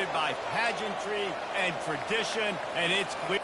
surrounded by pageantry and tradition, and it's clear.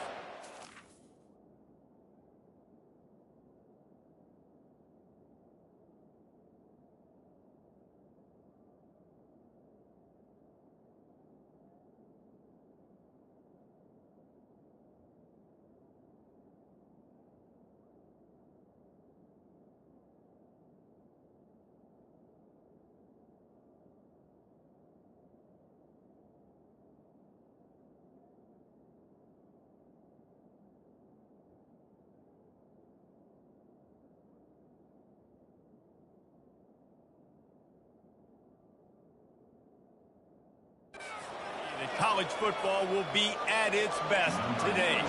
College football will be at its best today.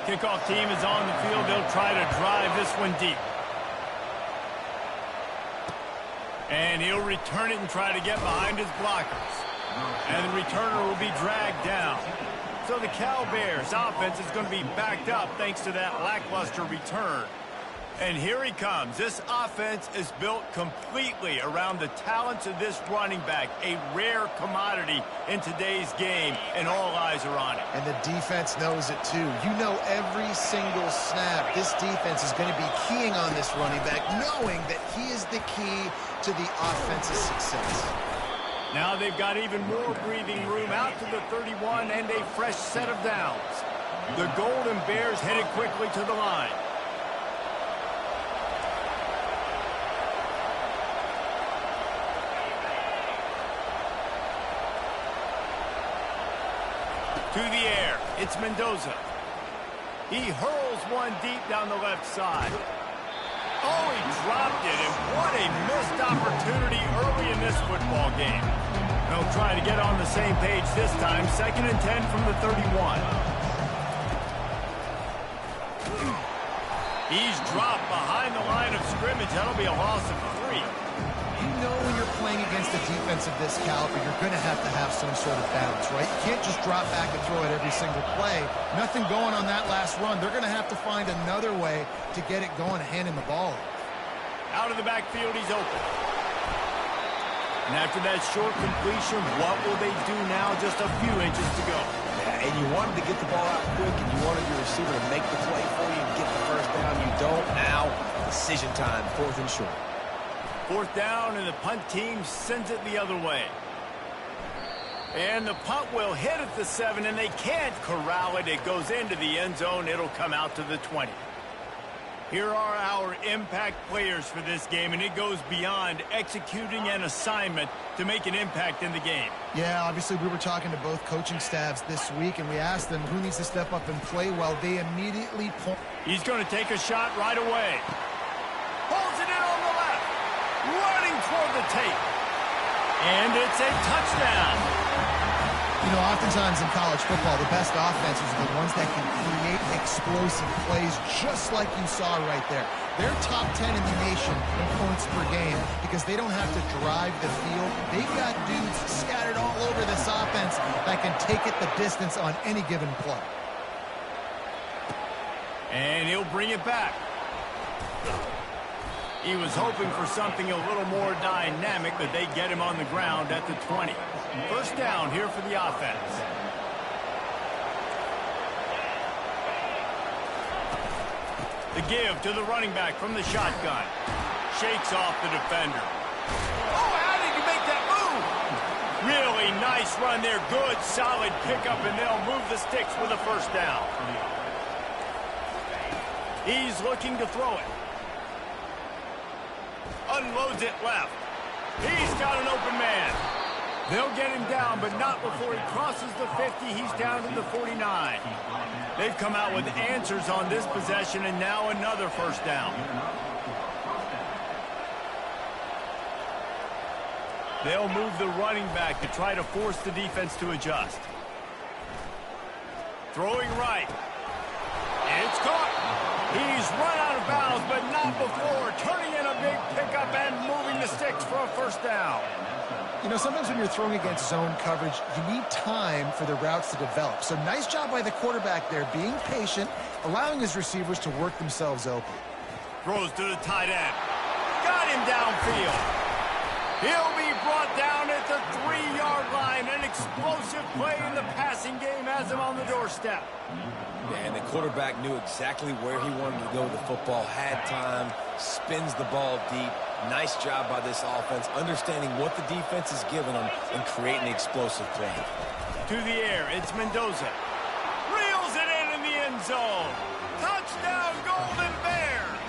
Kickoff team is on the field. They'll try to drive this one deep. And he'll return it and try to get behind his blockers. And the returner will be dragged down. So the Cal Bears offense is going to be backed up thanks to that lackluster return. And here he comes. This offense is built completely around the talents of this running back, a rare commodity in today's game, and all eyes are on it. And the defense knows it too. You know every single snap, this defense is going to be keying on this running back, knowing that he is the key to the offense's success. Now they've got even more breathing room out to the 31 and a fresh set of downs. The Golden Bears headed quickly to the line. To the air, it's Mendoza. He hurls one deep down the left side. Oh, he dropped it, and what a missed opportunity early in this football game. They'll try to get on the same page this time. 2nd and 10 from the 31. He's dropped behind the line of scrimmage. That'll be a loss of 3. You know when you're playing against a defense of this caliber, you're going to have some sort of balance, right? You can't just drop back and throw it every single play. Nothing going on that last run. They're going to have to find another way to get it going, handing the ball. Out of the backfield, he's open. And after that short completion, what will they do now? Just a few inches to go. Yeah, and you wanted to get the ball out quick, and you wanted your receiver to make the play for you and get the first down. You don't. Now, decision time, 4th and short. 4th down, and the punt team sends it the other way. And the punt will hit at the 7, and they can't corral it. It goes into the end zone. It'll come out to the 20. Here are our impact players for this game, and it goes beyond executing an assignment to make an impact in the game. Yeah, obviously we were talking to both coaching staffs this week, and we asked them who needs to step up and play well. They immediately point. He's going to take a shot right away. Holds it in on the left. Running toward the tape. And it's a touchdown. You know, oftentimes in college football, the best offenses are the ones that can create explosive plays just like you saw right there. They're top 10 in the nation in points per game because they don't have to drive the field. They've got dudes scattered all over this offense that can take it the distance on any given play. And he'll bring it back. He was hoping for something a little more dynamic, but they get him on the ground at the 20. 1st down here for the offense. The give to the running back from the shotgun. Shakes off the defender. Oh, how did he make that move? Really nice run there. Good, solid pickup, and they'll move the sticks for the 1st down. He's looking to throw it. Unloads it left. He's got an open man. They'll get him down, but not before he crosses the 50. He's down to the 49. They've come out with answers on this possession, and now another 1st down. They'll move the running back to try to force the defense to adjust. Throwing right. It's caught. He's run out of bounds, but not before. Turning in a big pickup and moving the sticks for a 1st down. You know, sometimes when you're throwing against zone coverage, you need time for the routes to develop. So nice job by the quarterback there, being patient, allowing his receivers to work themselves open. Throws to the tight end. Got him downfield. He'll be brought down at the 3-yard line, and it explosive play in the passing game has him on the doorstep. Yeah, and the quarterback knew exactly where he wanted to go with the football, had time, spins the ball deep. Nice job by this offense, understanding what the defense is giving them and creating the explosive play. To the air, it's Mendoza. Reels it in the end zone. Touchdown, Golden Bears!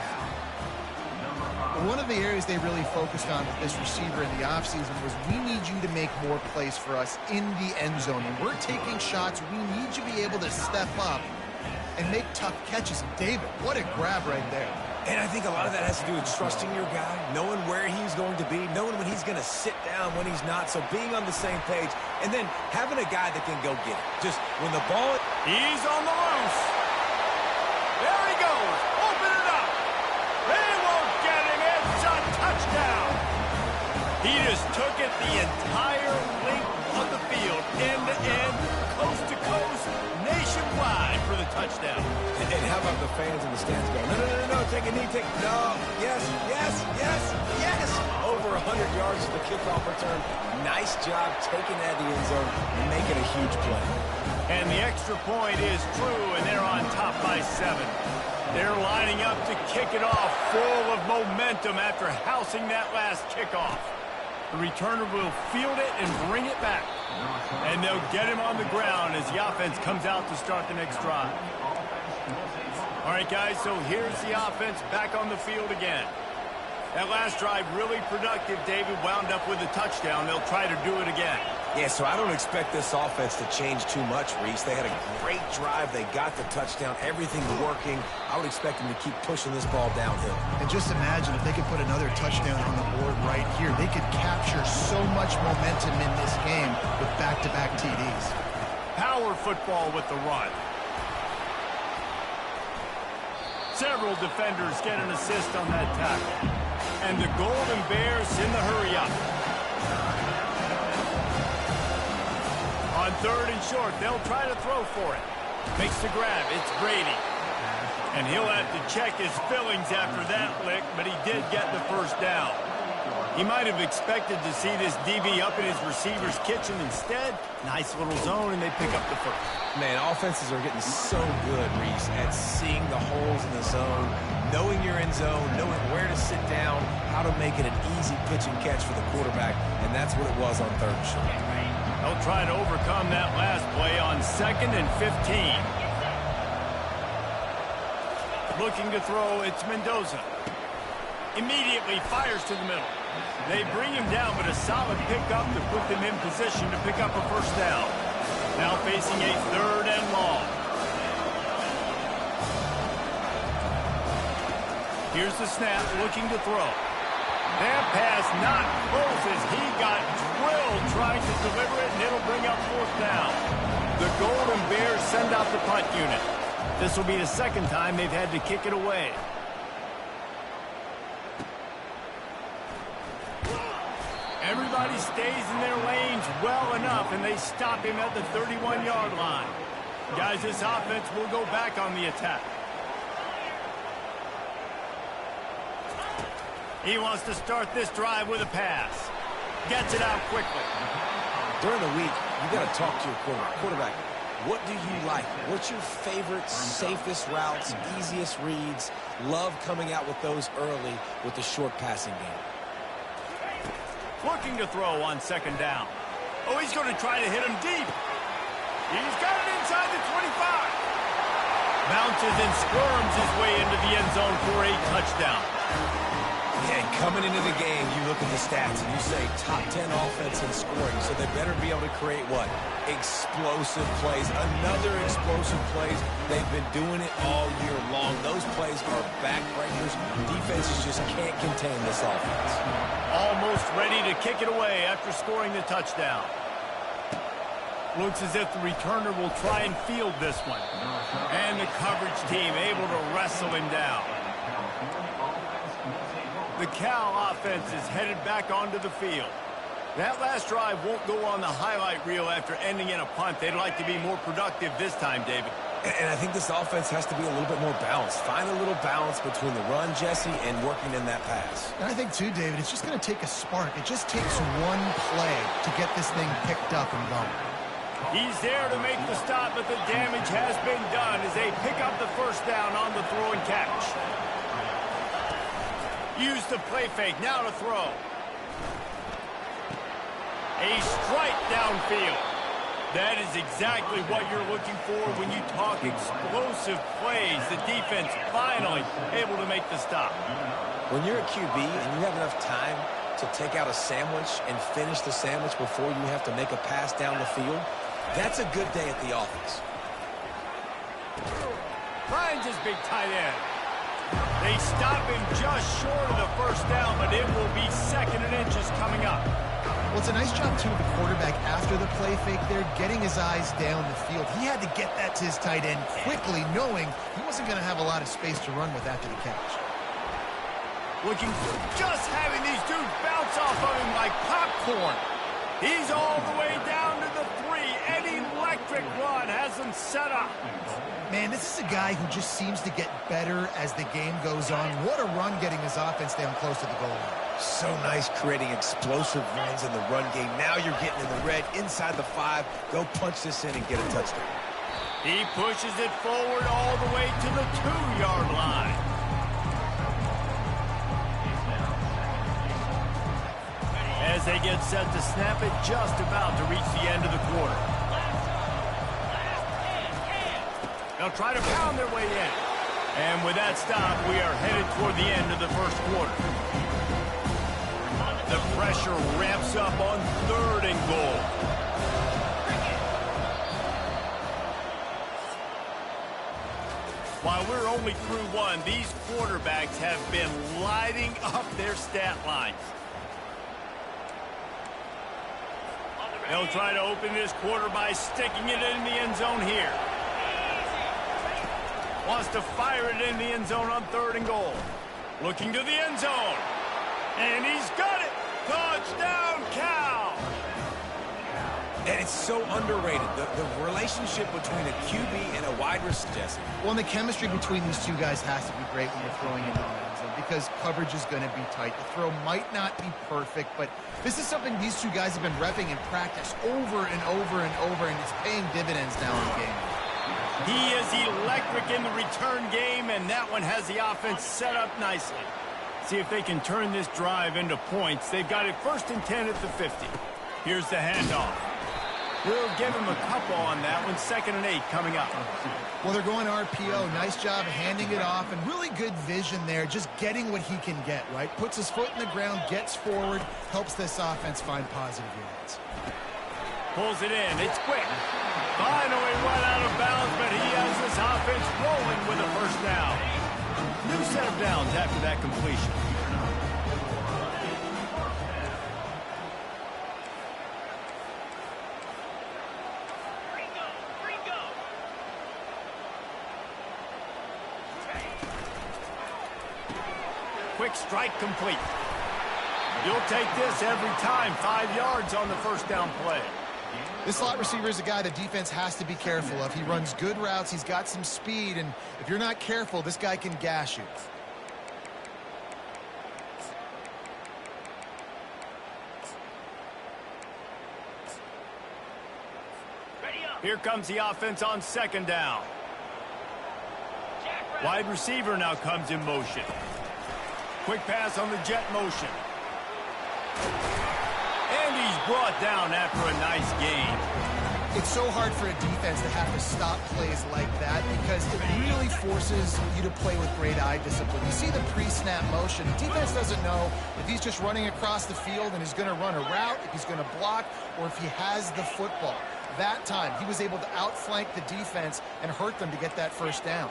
One of the areas they really focused on with this receiver in the offseason was we need you to make more plays for us in the end zone. And we're taking shots. We need you to be able to step up and make tough catches. And David, what a grab right there. And I think a lot of that has to do with trusting your guy, knowing where he's going to be, knowing when he's going to sit down, when he's not. So being on the same page, and then having a guy that can go get it. Just when the ball... He's on the loose. There he goes. Open it up. They won't get him. It's a touchdown. He just took it the entire length of the field, end to end, coast to coast, nationwide for the touchdown. And how about the fans in the stands going, no, take a knee, no, yes, over 100 yards to the kickoff return. Nice job taking that to the end zone and making a huge play. And the extra point is true, and they're on top by 7. They're lining up to kick it off full of momentum after housing that last kickoff. The returner will field it and bring it back. And they'll get him on the ground as the offense comes out to start the next drive. All right, guys, so here's the offense back on the field again. That last drive really productive. David wound up with a touchdown. They'll try to do it again. Yeah, so I don't expect this offense to change too much, Reese. They had a great drive. They got the touchdown. Everything's working. I would expect them to keep pushing this ball downhill. And just imagine if they could put another touchdown on the board right here. They could capture so much momentum in this game with back-to-back TDs. Power football with the run. Several defenders get an assist on that tackle. And the Golden Bears in the hurry-up. On 3rd and short, they'll try to throw for it. Makes the grab. It's Brady. And he'll have to check his fillings after that lick, but he did get the first down. He might have expected to see this DB up in his receiver's kitchen. Instead, nice little zone, and they pick up the first. Man, offenses are getting so good, Reese, at seeing the holes in the zone, knowing your end zone, knowing where to sit down, how to make it an easy pitch and catch for the quarterback, and that's what it was on 3rd and short. They'll try to overcome that last play on 2nd and 15. Looking to throw, it's Mendoza. Immediately fires to the middle. They bring him down, but a solid pickup to put them in position to pick up a first down. Now facing a 3rd and long. Here's the snap, looking to throw. That pass not close as he got drilled trying to deliver it, and it'll bring up 4th down. The Golden Bears send out the punt unit. This will be the 2nd time they've had to kick it away. Everybody stays in their lanes well enough, and they stop him at the 31-yard line. Guys, this offense will go back on the attack. He wants to start this drive with a pass. Gets it out quickly. During the week, you got to talk to your quarterback. What do you like? What's your favorite, safest routes, easiest reads? Love coming out with those early with the short passing game. Looking to throw on 2nd down. Oh, he's going to try to hit him deep. He's got it inside the 25. Bounces and squirms his way into the end zone for a touchdown. Yeah, coming into the game, you look at the stats and you say top 10 offense in scoring, so they better be able to create what? Explosive plays. Another explosive plays. They've been doing it all year long. Those plays are backbreakers. Defenses just can't contain this offense. Almost ready to kick it away after scoring the touchdown. Looks as if the returner will try and field this one. And the coverage team able to wrestle him down. The Cal offense is headed back onto the field. That last drive won't go on the highlight reel after ending in a punt. They'd like to be more productive this time, David. And I think this offense has to be a little bit more balanced. Find a little balance between the run, Jesse, and working in that pass. And I think, too, David, it's just going to take a spark. It just takes one play to get this thing picked up and going. He's there to make the stop, but the damage has been done as they pick up the first down on the throw and catch. Use the play fake, now to throw. A strike downfield. That is exactly what you're looking for when you talk explosive plays. The defense finally able to make the stop. When you're a QB and you have enough time to take out a sandwich and finish the sandwich before you have to make a pass down the field, that's a good day at the office. Finds his big tight end. They stop him just short of the first down, but it will be 2nd and inches coming up. Well, it's a nice job, too, of the quarterback after the play fake there, getting his eyes down the field. He had to get that to his tight end quickly, knowing he wasn't going to have a lot of space to run with after the catch. Looking for just having these dudes bounce off of him like popcorn. He's all the way down to the 3. Any electric run has him set up. Man, this is a guy who just seems to get better as the game goes on. What a run getting his offense down close to the goal line. So nice creating explosive runs in the run game. Now you're getting in the red, inside the 5. Go punch this in and get a touchdown. He pushes it forward all the way to the 2-yard line. As they get set to snap it, just about to reach the end of the quarter. They'll try to pound their way in. And with that stop, we are headed toward the end of the first quarter. The pressure ramps up on 3rd and goal. While we're only through 1, these quarterbacks have been lighting up their stat lines. They'll try to open this quarter by sticking it in the end zone here. Wants to fire it in the end zone on 3rd and goal. Looking to the end zone. And he's got it. Touchdown, Cal. And it's so underrated, the relationship between a QB and a wide receiver, Jesse. Well, and the chemistry between these two guys has to be great when you're throwing into the end zone because coverage is going to be tight. The throw might not be perfect, but this is something these two guys have been repping in practice over and over and over, and it's paying dividends now in the game. He is electric in the return game, and that one has the offense set up nicely. See if they can turn this drive into points. They've got it 1st and 10 at the 50. Here's the handoff. We'll give him a couple on that one. 2nd and 8 coming up. Well, they're going RPO. Nice job handing it off, and really good vision there, just getting what he can get, right? Puts his foot in the ground, gets forward, helps this offense find positive yards. Pulls it in. It's quick. Finally run out of bounds, but he has this offense rolling with a first down. New set of downs after that completion. Quick strike complete. You'll take this every time. 5 yards on the first down play. This slot receiver is a guy the defense has to be careful of. He runs good routes. He's got some speed, and if you're not careful, this guy can gash you. Here comes the offense on 2nd down. Wide receiver now comes in motion. Quick pass on the jet motion. And he's brought down after a nice gain. It's so hard for a defense to have to stop plays like that because it really forces you to play with great eye discipline. You see the pre-snap motion. The defense doesn't know if he's just running across the field and he's going to run a route, if he's going to block, or if he has the football. That time, he was able to outflank the defense and hurt them to get that first down.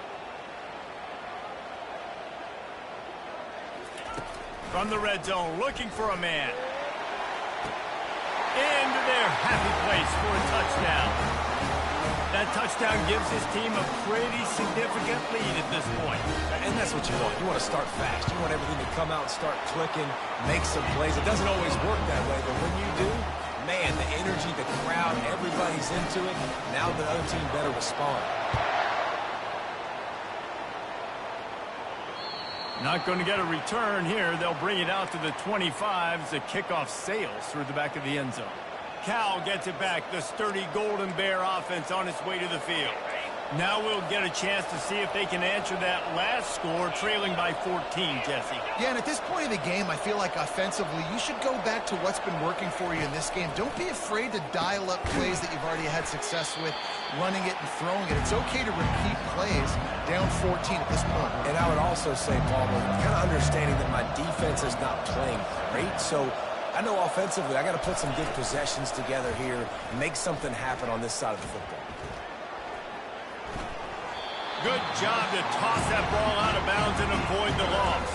From the red zone, looking for a man. Into their happy place for a touchdown. That touchdown gives his team a pretty significant lead at this point. And that's what you want. You want to start fast. You want everything to come out and start clicking, make some plays. It doesn't always work that way, but when you do, man, the energy, the crowd, everybody's into it. Now the other team better respond. Not going to get a return here. They'll bring it out to the 25 as the kickoff sails through the back of the end zone. Cal gets it back. The sturdy Golden Bear offense on its way to the field. Now we'll get a chance to see if they can answer that last score, trailing by 14, Jesse. Yeah, and at this point of the game, I feel like offensively, you should go back to what's been working for you in this game. Don't be afraid to dial up plays that you've already had success with, running it and throwing it. It's okay to repeat plays down 14 at this point. And I would also say, Paul, kind of understanding that my defense is not playing great, so I know offensively I got to put some good possessions together here and make something happen on this side of the football. Good job to toss that ball out of bounds and avoid the loss.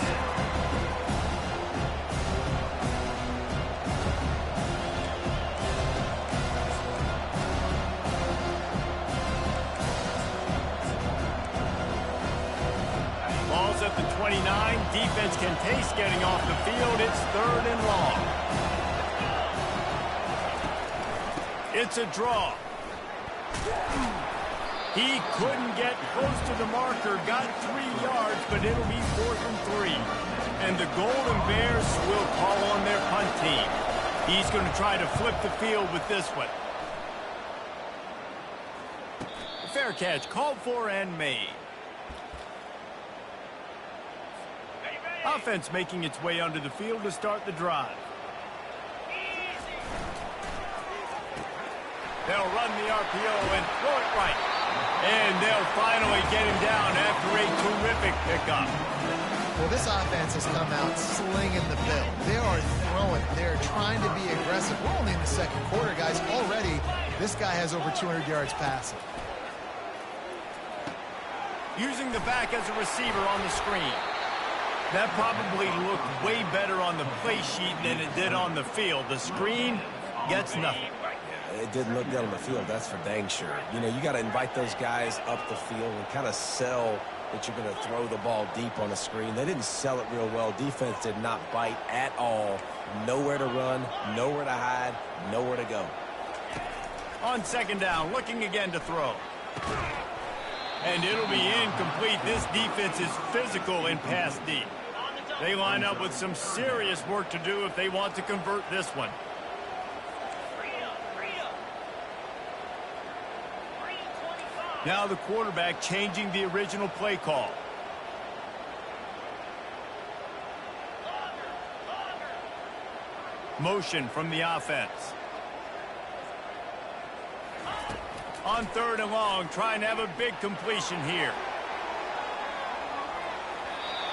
Ball's at the 29. Defense can taste getting off the field. It's 3rd and long. It's a draw. He couldn't get close to the marker, got 3 yards, but it'll be 4th and 3. And the Golden Bears will call on their punt team. He's going to try to flip the field with this one. Fair catch, called for and made. Offense making its way onto the field to start the drive. They'll run the RPO and throw it right. And they'll finally get him down after a terrific pickup. Well, this offense has come out slinging the bill. They are throwing. They're trying to be aggressive. We're only in the 2nd quarter, guys. Already, this guy has over 200 yards passing. Using the back as a receiver on the screen. That probably looked way better on the play sheet than it did on the field. The screen gets nothing. It didn't look good on the field, that's for dang sure. You know, you got to invite those guys up the field and kind of sell that you're going to throw the ball deep on the screen. They didn't sell it real well. Defense did not bite at all. Nowhere to run, nowhere to hide, nowhere to go. On 2nd down, looking again to throw. And it'll be incomplete. This defense is physical in pass deep. They line up with some serious work to do if they want to convert this one. Now the quarterback changing the original play call. Motion from the offense. On 3rd and long, trying to have a big completion here.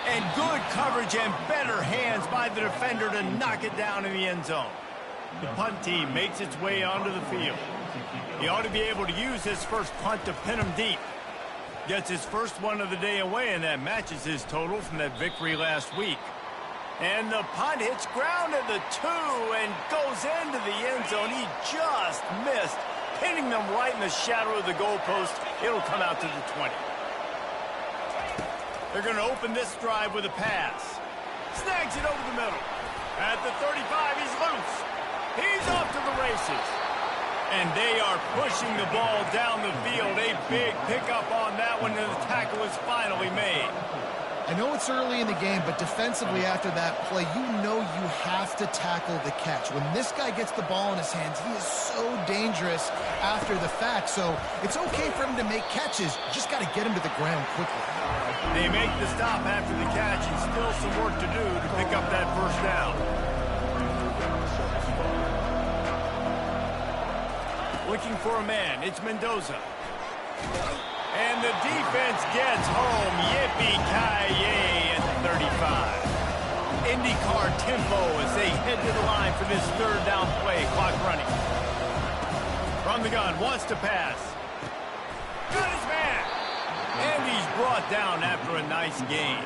And good coverage and better hands by the defender to knock it down in the end zone. The punt team makes its way onto the field. He ought to be able to use his first punt to pin him deep. Gets his first one of the day away, and that matches his total from that victory last week. And the punt hits ground at the 2 and goes into the end zone. He just missed, pinning them right in the shadow of the goalpost. It'll come out to the 20. They're going to open this drive with a pass. Snags it over the middle. At the 35, he's loose. He's off to the races. And they are pushing the ball down the field. A big pickup on that one, and the tackle is finally made. I know it's early in the game, but defensively after that play, you know you have to tackle the catch. When this guy gets the ball in his hands, he is so dangerous after the fact. So it's okay for him to make catches. You just got to get him to the ground quickly. They make the stop after the catch, and still some work to do to pick up that first down. Looking for a man. It's Mendoza. And the defense gets home. Yippee-ki-yay at the 35. IndyCar tempo as they head to the line for this 3rd down play. Clock running. From the gun, wants to pass. Got his man. And he's brought down after a nice gain.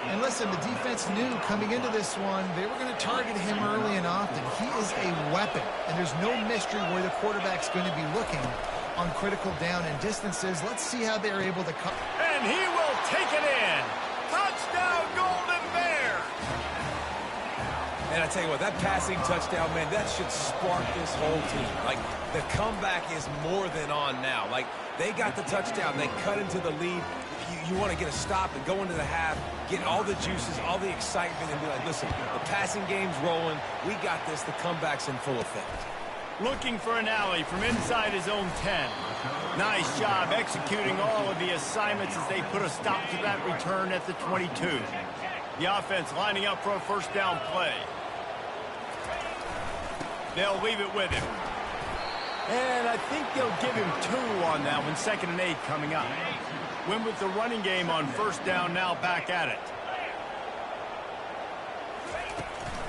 And listen, the defense knew coming into this one, they were going to target him early and often. He is a weapon, and there's no mystery where the quarterback's going to be looking on critical down and distances. Let's see how they're able to cut. And he will take it in. Touchdown, Golden Bear. And I tell you what, that passing touchdown, man, that should spark this whole team. Like, the comeback is more than on now. Like, they got the touchdown. They cut into the lead. you want to get a stop and go into the half, get all the juices, all the excitement, and be like, listen, the passing game's rolling. We got this. The comeback's in full effect. Looking for an alley from inside his own 10. Nice job executing all of the assignments as they put a stop to that return at the 22. The offense lining up for a first down play. They'll leave it with him. And I think they'll give him 2 on that one. 2nd and 8 coming up. Win with the running game on first down, now back at it.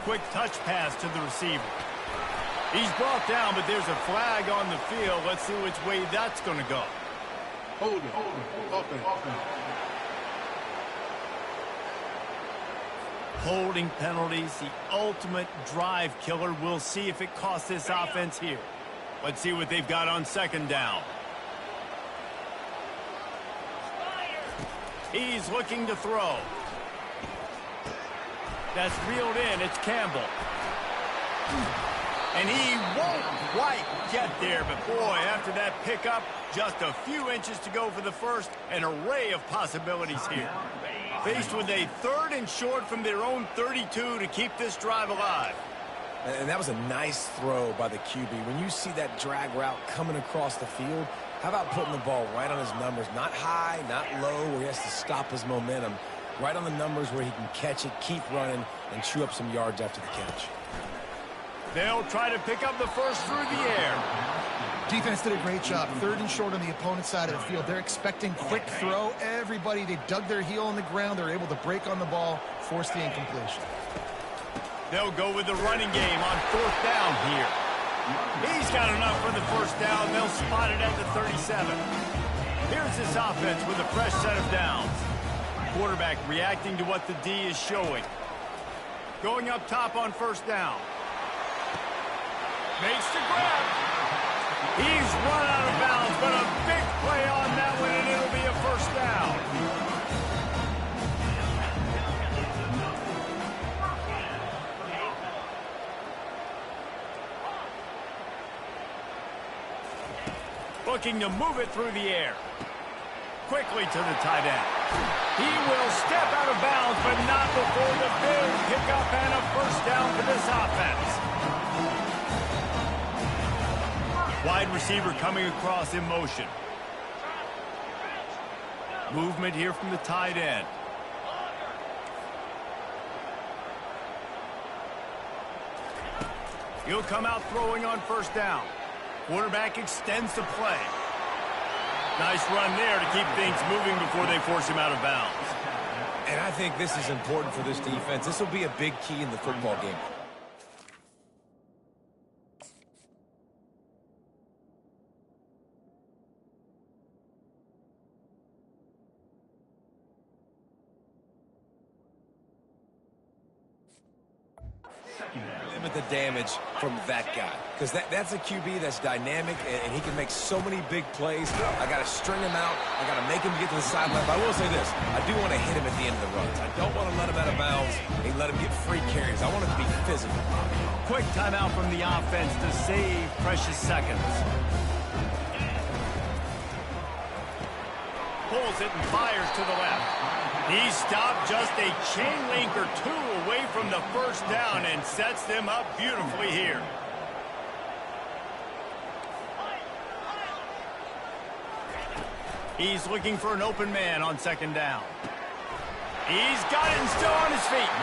Quick touch pass to the receiver. He's brought down, but there's a flag on the field. Let's see which way that's going to go. Hold it. Holding penalties, the ultimate drive killer. We'll see if it costs this offense here. Let's see what they've got on 2nd down. He's looking to throw. That's reeled in. It's Campbell. And he won't quite get there, but boy, after that pickup, just a few inches to go for the first. An array of possibilities here. Faced with a 3rd and short from their own 32 to keep this drive alive. And that was a nice throw by the QB. When you see that drag route coming across the field, how about putting the ball right on his numbers? Not high, not low, where he has to stop his momentum. Right on the numbers where he can catch it, keep running, and chew up some yards after the catch. They'll try to pick up the first through the air. Defense did a great job. 3rd and short on the opponent's side of the field. They're expecting quick throw. Everybody, they dug their heel on the ground. They're able to break on the ball, force the incompletion. They'll go with the running game on 4th down here. He's got enough for the first down. They'll spot it at the 37. Here's this offense with a fresh set of downs. Quarterback reacting to what the D is showing. Going up top on first down. Makes the grab. He's run out of bounds, but a big play on that one, and it'll be a first down. Looking to move it through the air. Quickly to the tight end. He will step out of bounds, but not before the big pickup and a first down for this offense. Wide receiver coming across in motion. Movement here from the tight end. He'll come out throwing on first down. Quarterback extends the play. Nice run there to keep things moving before they force him out of bounds. And I think this is important for this defense. This will be a big key in the football game. Limit the damage from that guy, because that's a QB that's dynamic and he can make so many big plays. I got to string him out. I got to make him get to the sideline. But I will say this: I do want to hit him at the end of the runs. I don't want to let him out of bounds and let him get free carries. I want him to be physical. Quick timeout from the offense to save precious seconds. Pulls it and fires to the left. He stopped just a chain link or 2 away from the first down and sets them up beautifully here. He's looking for an open man on 2nd down. He's got it and still on his feet.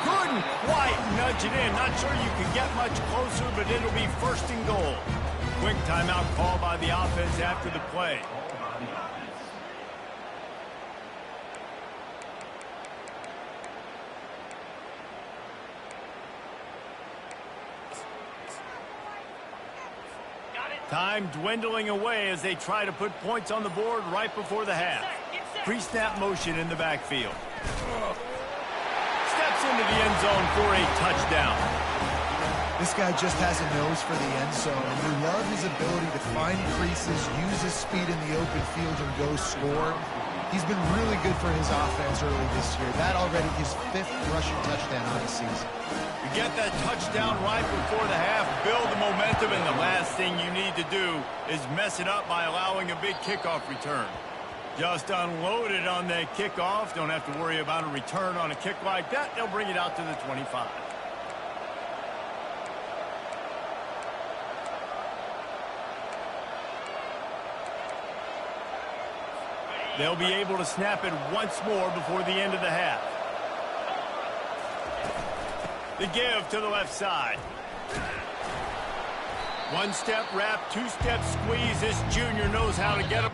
Couldn't quite nudge it in. Not sure you could get much closer, but it'll be 1st and goal. Quick timeout call by the offense after the play. Time dwindling away as they try to put points on the board right before the half. Pre-snap motion in the backfield. Steps into the end zone for a touchdown. This guy just has a nose for the end zone, and you love his ability to find creases, use his speed in the open field, and go score. He's been really good for his offense early this year. That already his 5th rushing touchdown on the season. You get that touchdown right before the half, build the momentum, and the last thing you need to do is mess it up by allowing a big kickoff return. Just unloaded on that kickoff. Don't have to worry about a return on a kick like that. They'll bring it out to the 25. They'll be able to snap it once more before the end of the half. The give to the left side. One-step wrap, two-step squeeze. This junior knows how to get him.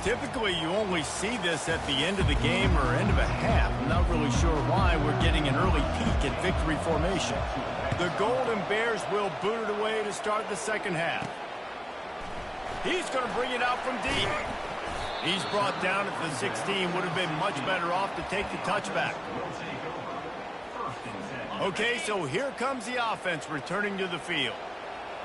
Typically, you only see this at the end of the game or end of a half. I'm not really sure why we're getting an early peek at victory formation. The Golden Bears will boot it away to start the second half. He's going to bring it out from deep. He's brought down at the 16. Would have been much better off to take the touchback. Okay, so here comes the offense returning to the field.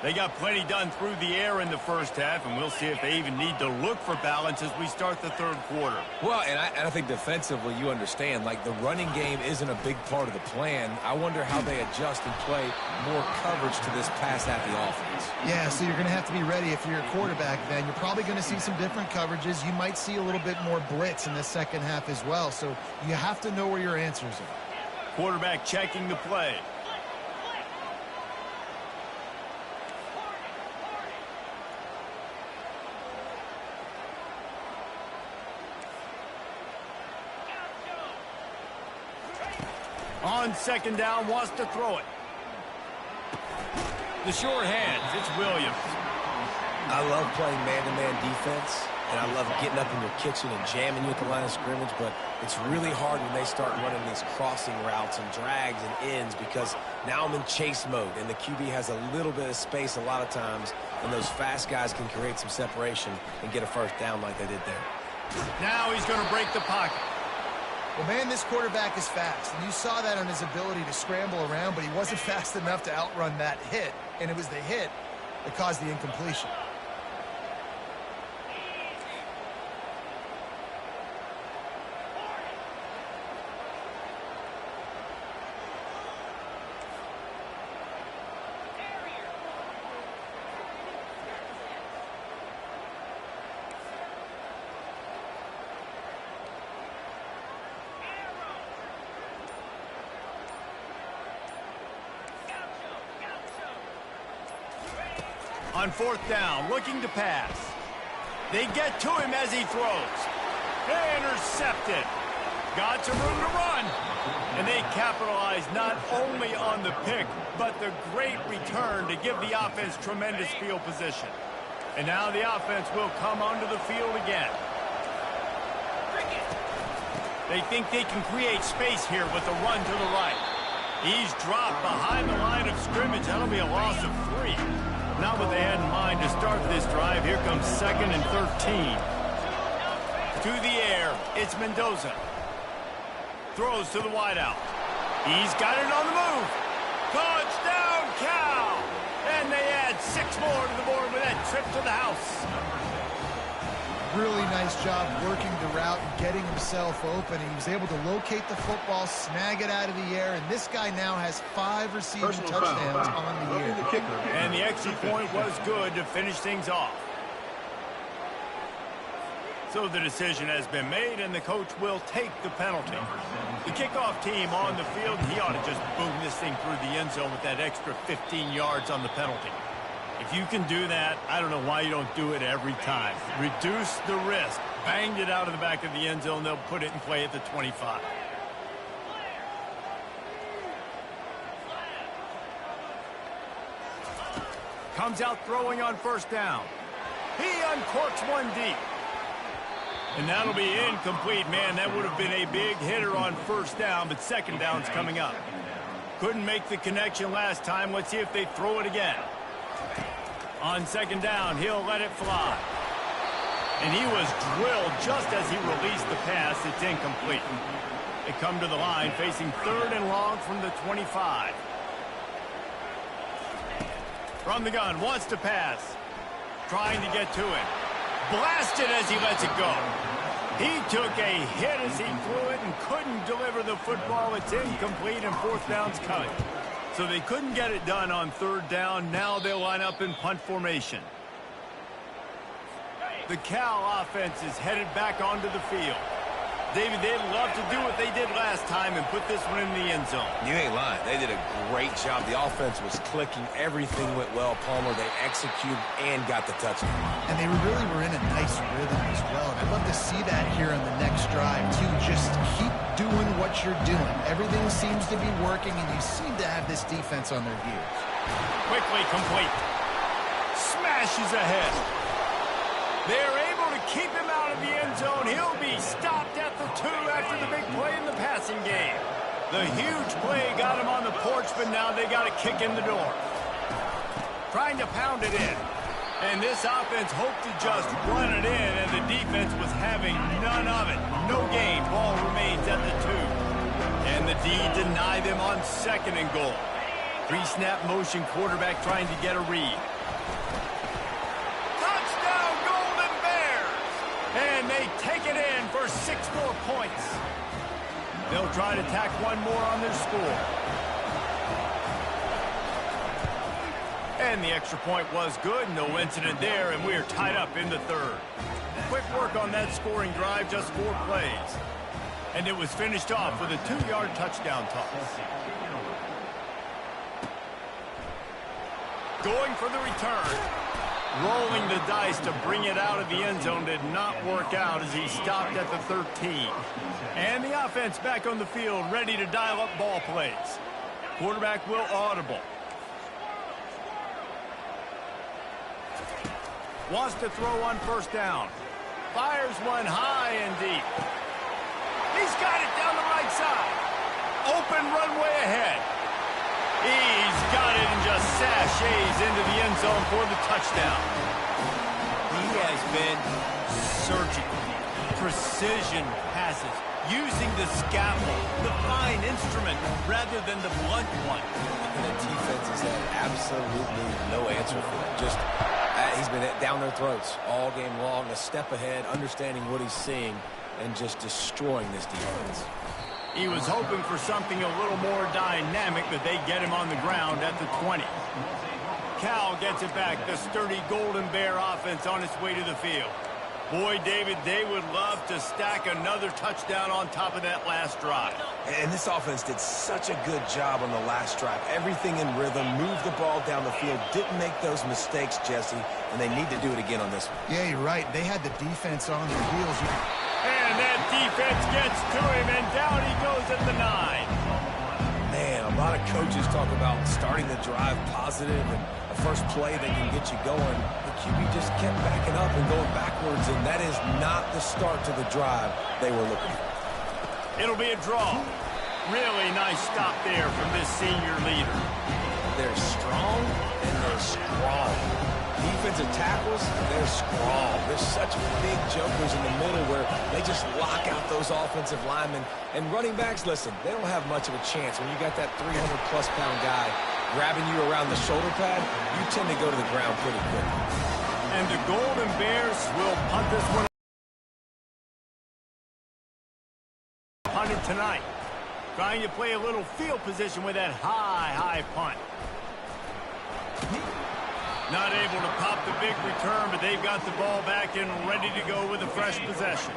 They got plenty done through the air in the first half, and we'll see if they even need to look for balance as we start the third quarter. Well, and I think defensively, you understand, like the running game isn't a big part of the plan. I wonder how they adjust and play more coverage to this pass-happy offense. Yeah, so you're going to have to be ready if you're a quarterback then. You're probably going to see some different coverages. You might see a little bit more blitz in the second half as well, so you have to know where your answers are. Quarterback checking the play. On second down, wants to throw it. The short hands, it's Williams. I love playing man-to-man defense, and I love getting up in your kitchen and jamming you at the line of scrimmage, but it's really hard when they start running these crossing routes and drags and ends because now I'm in chase mode, and the QB has a little bit of space a lot of times, and those fast guys can create some separation and get a first down like they did there. Now he's going to break the pocket. Well, man, this quarterback is fast, and you saw that on his ability to scramble around, but he wasn't fast enough to outrun that hit, and it was the hit that caused the incompletion. On fourth down, looking to pass. They get to him as he throws. Intercepted. Got some room to run. And they capitalize not only on the pick, but the great return to give the offense tremendous field position. And now the offense will come onto the field again. They think they can create space here with the run to the right. He's dropped behind the line of scrimmage. That'll be a loss of 3. Not what they had in mind to start this drive. Here comes 2nd and 13. To the air, it's Mendoza. Throws to the wideout. He's got it on the move. Touchdown, Cal! And they add 6 more to the board with that trip to the house. Really nice job working the route and getting himself open. He was able to locate the football, snag it out of the air, and this guy now has 5 receiving touchdowns on the year. And the extra point was good to finish things off. So the decision has been made, and the coach will take the penalty. The kickoff team on the field, he ought to just boom this thing through the end zone with that extra 15 yards on the penalty. If you can do that, I don't know why you don't do it every time. Reduce the risk. Banged it out of the back of the end zone. They'll put it in play at the 25. Comes out throwing on first down. He uncorks one deep. And that'll be incomplete. Man, that would have been a big hitter on first down, but second down's coming up. Couldn't make the connection last time. Let's see if they throw it again. On second down, he'll let it fly. And he was drilled just as he released the pass. It's incomplete. They come to the line facing 3rd and long from the 25. From the gun, wants to pass. Trying to get to it. Blasted as he lets it go. He took a hit as he threw it and couldn't deliver the football. It's incomplete and 4th down's coming. So they couldn't get it done on 3rd down. Now they'll line up in punt formation. The Cal offense is headed back onto the field. David, they'd love to do what they did last time and put this one in the end zone. You ain't lying. They did a great job. The offense was clicking. Everything went well. Palmer, they executed and got the touchdown. And they really were in a nice rhythm as well. And I'd love to see that here on the next drive, too. Just keep doing what you're doing. Everything seems to be working, and you seem to have this defense on their heels. Quickly complete. Smashes ahead. They're able to keep him out of the end zone. He'll be stopped at the 2 after the big play in the passing game. The huge play got him on the porch, but now they got a kick in the door. Trying to pound it in. And this offense hoped to just run it in, and the defense was having none of it. No gain. Ball remains at the 2. And the D deny them on 2nd and goal. Pre-snap motion quarterback trying to get a read. And they take it in for 6 more points. They'll try to tack one more on their score. And the extra point was good. No incident there, and we're tied up in the third. Quick work on that scoring drive, just 4 plays. And it was finished off with a 2-yard touchdown toss. Going for the return. Rolling the dice to bring it out of the end zone did not work out as he stopped at the 13. And the offense back on the field, ready to dial up ball plays. Quarterback will audible. Wants to throw on first down. Fires one high and deep. He's got it down the right side. Open runway ahead. He's got it and just sashays into the end zone for the touchdown. He has been surgical. Precision passes. Using the scaffold, the fine instrument, rather than the blunt one. And the defense has had absolutely no answer for it. Just, he's been down their throats all game long, a step ahead, understanding what he's seeing, and just destroying this defense. He was hoping for something a little more dynamic, but they get him on the ground at the 20. Cal gets it back. The sturdy Golden Bear offense on its way to the field. Boy, David, they would love to stack another touchdown on top of that last drive. And this offense did such a good job on the last drive. Everything in rhythm, moved the ball down the field, didn't make those mistakes, Jesse, and they need to do it again on this one. Yeah, you're right. They had the defense on their heels. And that defense gets to him, and down he goes at the 9. Man, a lot of coaches talk about starting the drive positive and a first play that can get you going. The QB just kept backing up and going backwards, and that is not the start to the drive they were looking for. It'll be a draw. Really nice stop there from this senior leader. They're strong and they're strong. Defensive tackles, they're strong. They're such big jokers in the middle where they just lock out those offensive linemen. And running backs, listen, they don't have much of a chance. When you got that 300-plus pound guy grabbing you around the shoulder pad, you tend to go to the ground pretty quick. And the Golden Bears will punt this one. Punted tonight. Trying to play a little field position with that high punt. Not able to pop the big return, but they've got the ball back and ready to go with a fresh possession.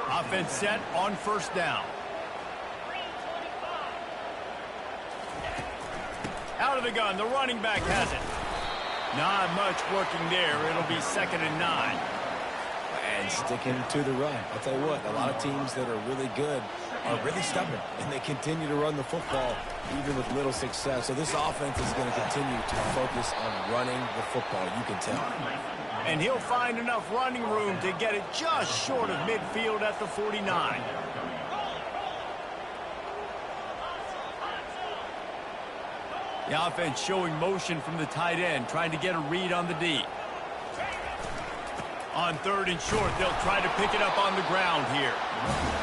Offense set on first down. Out of the gun, the running back has it. Not much working there. It'll be 2nd and 9. And sticking to the run. I'll tell you what, a lot of teams that are really good are really stubborn, and they continue to run the football even with little success. So this offense is going to continue to focus on running the football, you can tell. And he'll find enough running room to get it just short of midfield at the 49. The offense showing motion from the tight end, trying to get a read on the D. On 3rd and short, they'll try to pick it up on the ground here.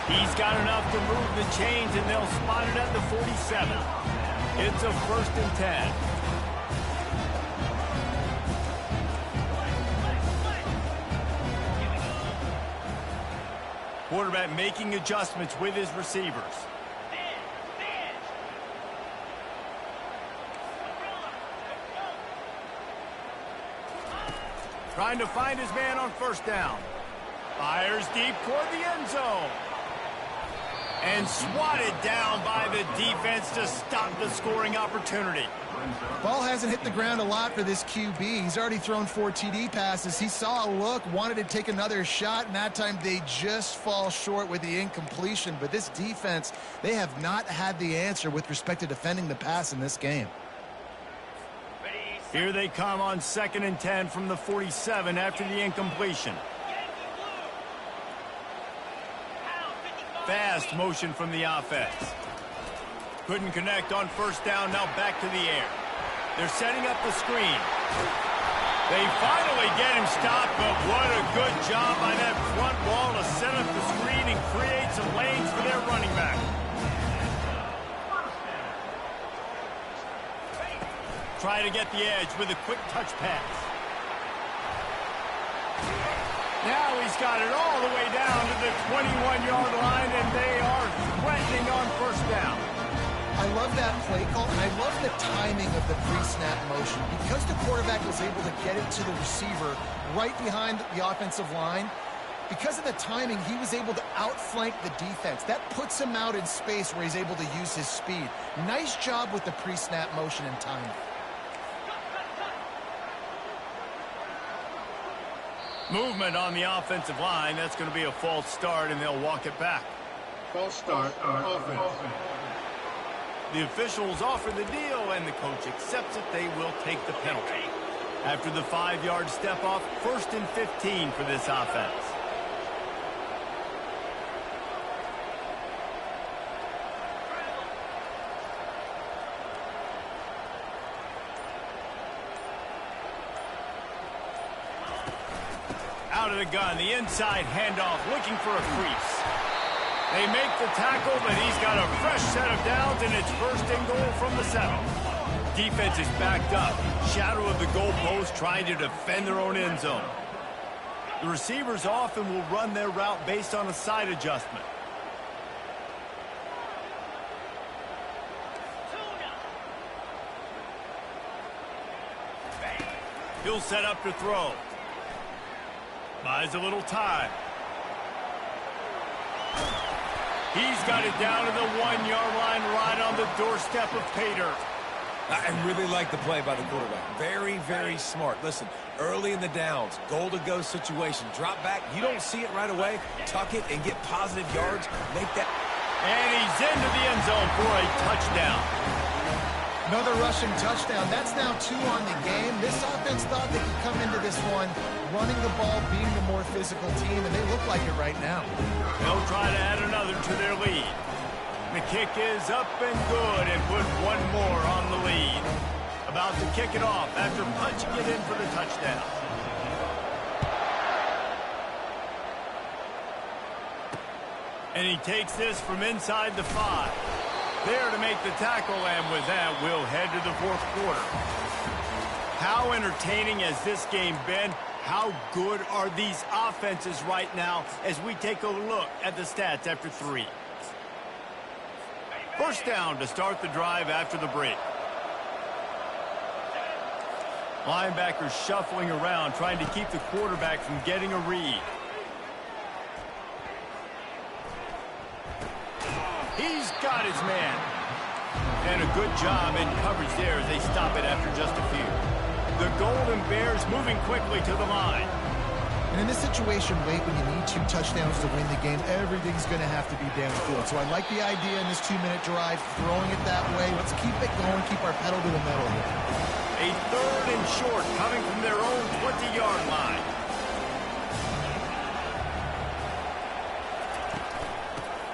He's got enough to move the chains, and they'll spot it at the 47. It's a 1st and 10. Quarterback making adjustments with his receivers. Trying to find his man on first down. Fires deep toward the end zone. And swatted down by the defense to stop the scoring opportunity. Ball hasn't hit the ground a lot for this QB. He's already thrown 4 TD passes. He saw a look, wanted to take another shot, and that time they just fall short with the incompletion. But this defense, they have not had the answer with respect to defending the pass in this game. Here they come on 2nd and 10 from the 47 after the incompletion. Fast motion from the offense. Couldn't connect on first down, now back to the air. They're setting up the screen. They finally get him stopped, but what a good job by that front wall to set up the screen and create some lanes for their running back. Try to get the edge with a quick touch pass. Now he's got it all the way down to the 21-yard line, and they are threatening on first down. I love that play call, and I love the timing of the pre-snap motion. Because the quarterback was able to get it to the receiver right behind the offensive line, because of the timing, he was able to outflank the defense. That puts him out in space where he's able to use his speed. Nice job with the pre-snap motion and timing. Movement on the offensive line. That's going to be a false start, and they'll walk it back. False start on offense. The officials offer the deal, and the coach accepts it. They will take the penalty. After the 5-yard step off, 1st and 15 for this offense. Out of the gun, the inside handoff, looking for a crease. They make the tackle, but he's got a fresh set of downs, and it's 1st and goal from the 7. Defense is backed up. Shadow of the goalpost, trying to defend their own end zone. The receivers often will run their route based on a side adjustment. He'll set up to throw. Buys a little time. He's got it down to the 1-yard line, right on the doorstep of pay dirt. I really like the play by the quarterback. Very, very smart. Listen, early in the downs, goal-to-go situation. Drop back. You don't see it right away. Tuck it and get positive yards. Make that. And he's into the end zone for a touchdown. Another rushing touchdown. That's now 2 on the game. This offense thought they could come into this one running the ball, being the more physical team, and they look like it right now. They'll try to add another to their lead. The kick is up and good, and put one more on the lead. About to kick it off after punching it in for the touchdown. And he takes this from inside the 5. There to make the tackle, and with that, we'll head to the 4th quarter. How entertaining has this game been? How good are these offenses right now as we take a look at the stats after 3? First down to start the drive after the break. Linebackers shuffling around, trying to keep the quarterback from getting a read. He's got his man. And a good job in coverage there as they stop it after just a few. The Golden Bears moving quickly to the line. And in this situation, late when you need 2 touchdowns to win the game, everything's going to have to be downfield. So I like the idea in this 2-minute drive, throwing it that way. Let's keep it going, keep our pedal to the metal here. A 3rd and short coming from their own 20-yard line.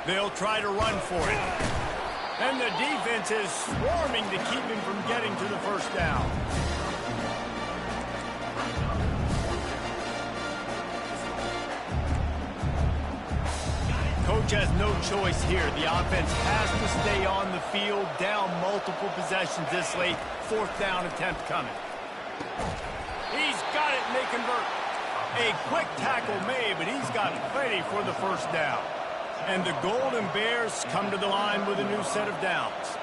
They'll try to run for it. And the defense is swarming to keep him from getting to the first down. Coach has no choice here. The offense has to stay on the field, down multiple possessions this late. 4th down attempt coming. He's got it, and they convert. A quick tackle made, but he's got plenty for the first down. And the Golden Bears come to the line with a new set of downs.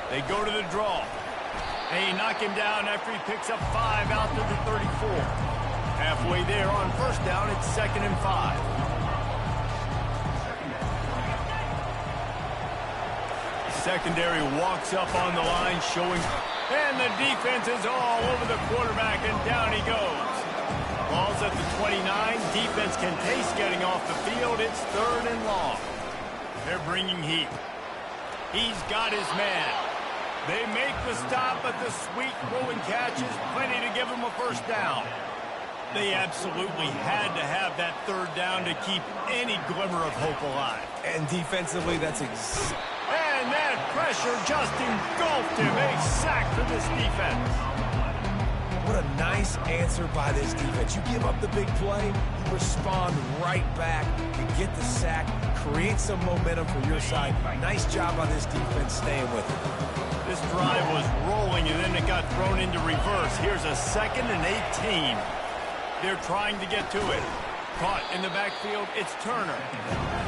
They go to the draw. They knock him down after he picks up 5 out to the 34. Halfway there on first down, it's 2nd and 5. Secondary walks up on the line, showing, and the defense is all over the quarterback, and down he goes. Ball's at the 29. Defense can taste getting off the field. It's 3rd and long. They're bringing heat. He's got his man. They make the stop, but the sweet rolling catch is plenty to give him a first down. They absolutely had to have that 3rd down to keep any glimmer of hope alive. And defensively, that's And that pressure just engulfed him. A sack for this defense. What What a nice answer by this defense. You give up the big play, you respond right back, you get the sack, create some momentum for your side. Nice job by this defense staying with it. This drive was rolling, and then it got thrown into reverse. Here's a 2nd and 18. They're trying to get to it. Caught in the backfield, it's Turner.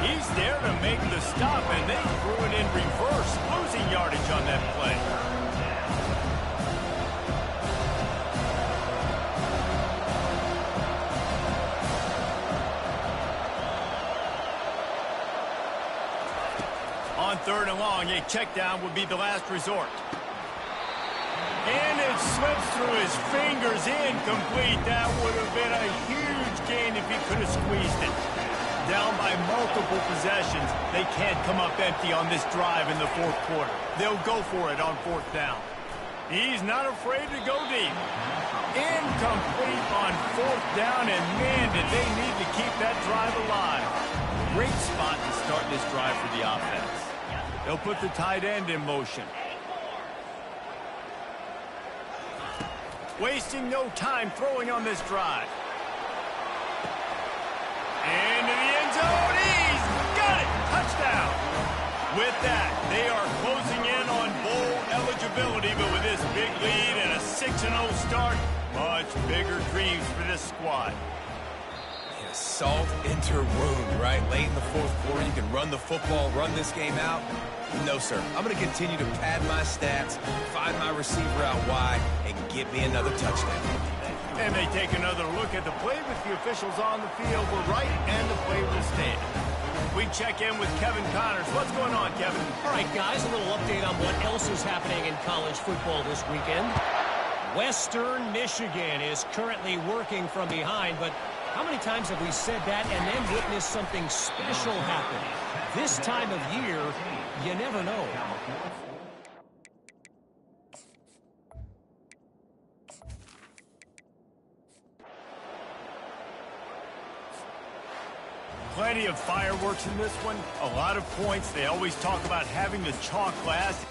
He's there to make the stop, and they threw it in reverse, losing yardage on that play. On 3rd and long, a check down would be the last resort. And it slips through his fingers, incomplete. That would have been a huge gain if he could have squeezed it. Down by multiple possessions, they can't come up empty on this drive in the 4th quarter. They'll go for it on 4th down. He's not afraid to go deep. Incomplete on 4th down, and man, did they need to keep that drive alive. Great spot to start this drive for the offense. They'll put the tight end in motion. Wasting no time throwing on this drive. Into the end zone. He's got it. Touchdown. With that, they are closing in on bowl eligibility, but with this big lead and a 6-0 start, much bigger dreams for this squad. Yeah, salt into wound, right? Late in the 4th quarter, you can run the football, run this game out. No, sir. I'm going to continue to pad my stats, find my receiver out wide, and get me another touchdown. And they take another look at the play with the officials on the field. We're right, and the play will stand. We check in with Kevin Connors. What's going on, Kevin? All right, guys, a little update on what else is happening in college football this weekend. Western Michigan is currently working from behind, but how many times have we said that and then witnessed something special happen? This time of year, you never know. Plenty of fireworks in this one. A lot of points. They always talk about having the chalk glass.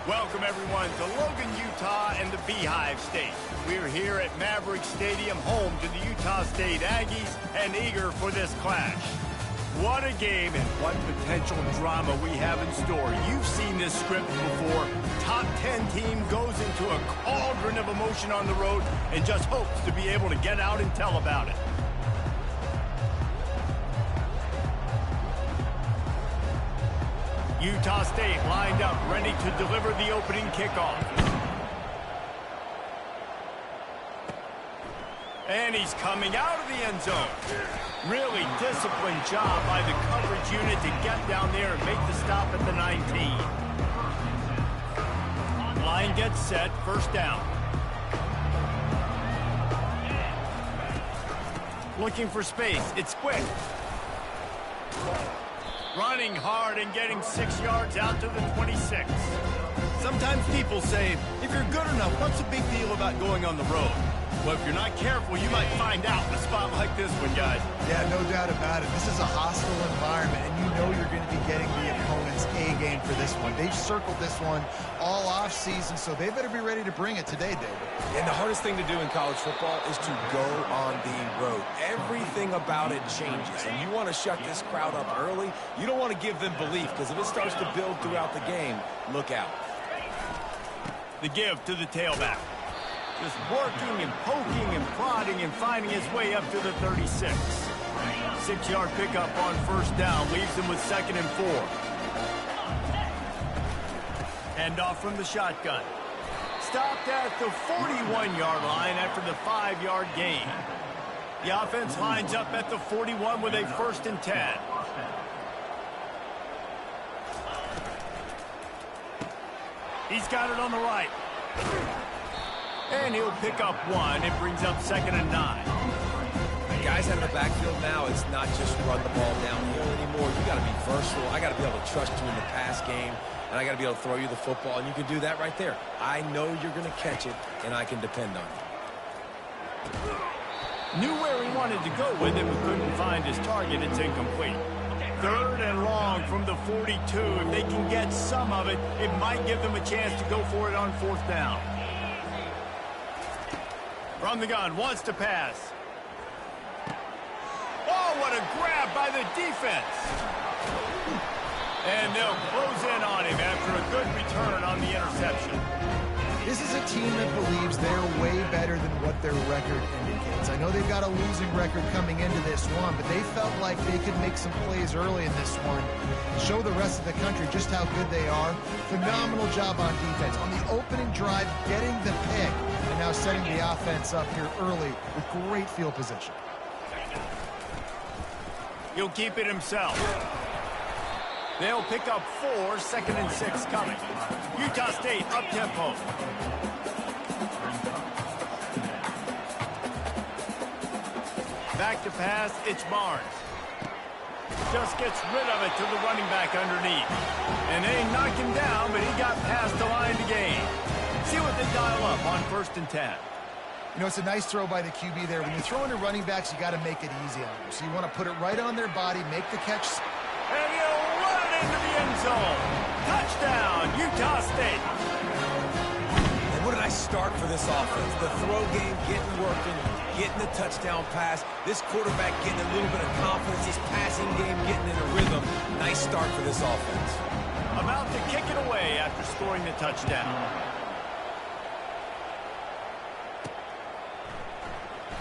Welcome, everyone, to Logan, Utah and the Beehive State. We're here at Maverick Stadium, home to the Utah State Aggies, and eager for this clash. What a game and what potential drama we have in store. You've seen this script before. Top 10 team goes into a cauldron of emotion on the road and just hopes to be able to get out and tell about it. Utah State lined up, ready to deliver the opening kickoff. And he's coming out of the end zone. Really disciplined job by the coverage unit to get down there and make the stop at the 19. Line gets set, first down. Looking for space, it's quick. Running hard and getting 6 yards out to the 26. Sometimes people say, if you're good enough, what's the big deal about going on the road? Well, if you're not careful, you might find out in a spot like this one, guys. Yeah, no doubt about it. This is a hostile environment, and you know you're going to be getting the opponent's A-game for this one. They've circled this one all off-season, so they better be ready to bring it today, David. And the hardest thing to do in college football is to go on the road. Everything about it changes, and you want to shut this crowd up early. You don't want to give them belief, because if it starts to build throughout the game, look out. The give to the tailback. Just working and poking and prodding and finding his way up to the 36. 6-yard pickup on first down leaves him with 2nd and 4. Handoff from the shotgun. Stopped at the 41-yard line after the 5-yard gain. The offense lines up at the 41 with a 1st and 10. He's got it on the right. And he'll pick up 1. It brings up 2nd and 9. Guys out of the backfield now, it's not just run the ball downhill anymore. You got to be versatile. I got to be able to trust you in the pass game, and I got to be able to throw you the football, and you can do that right there. I know you're going to catch it, and I can depend on you. Knew where he wanted to go with it, but couldn't find his target. It's incomplete. 3rd and long from the 42. If they can get some of it, it might give them a chance to go for it on 4th down. From the gun, wants to pass. Oh, what a grab by the defense. And they'll close in on him after a good return on the interception. This is a team that believes they're way better than what their record indicates. I know they've got a losing record coming into this one, but they felt like they could make some plays early in this one, show the rest of the country just how good they are. Phenomenal job on defense. On the opening drive, getting the pick, and now setting the offense up here early with great field position. He'll keep it himself. They'll pick up 4, 2nd and 6 coming. Utah State up-tempo. Back to pass, it's Barnes. Just gets rid of it to the running back underneath. And they knock him down, but he got past the line to gain. See what they dial up on 1st and 10. You know, it's a nice throw by the QB there. When you're throwing to running backs, you got to make it easy on them. So you want to put it right on their body, make the catch. And he'll run it into the end zone. Touchdown, Utah State. And what a nice start for this offense. The throw game getting working, getting the touchdown pass. This quarterback getting a little bit of confidence. This passing game getting in a rhythm. Nice start for this offense. About to kick it away after scoring the touchdown.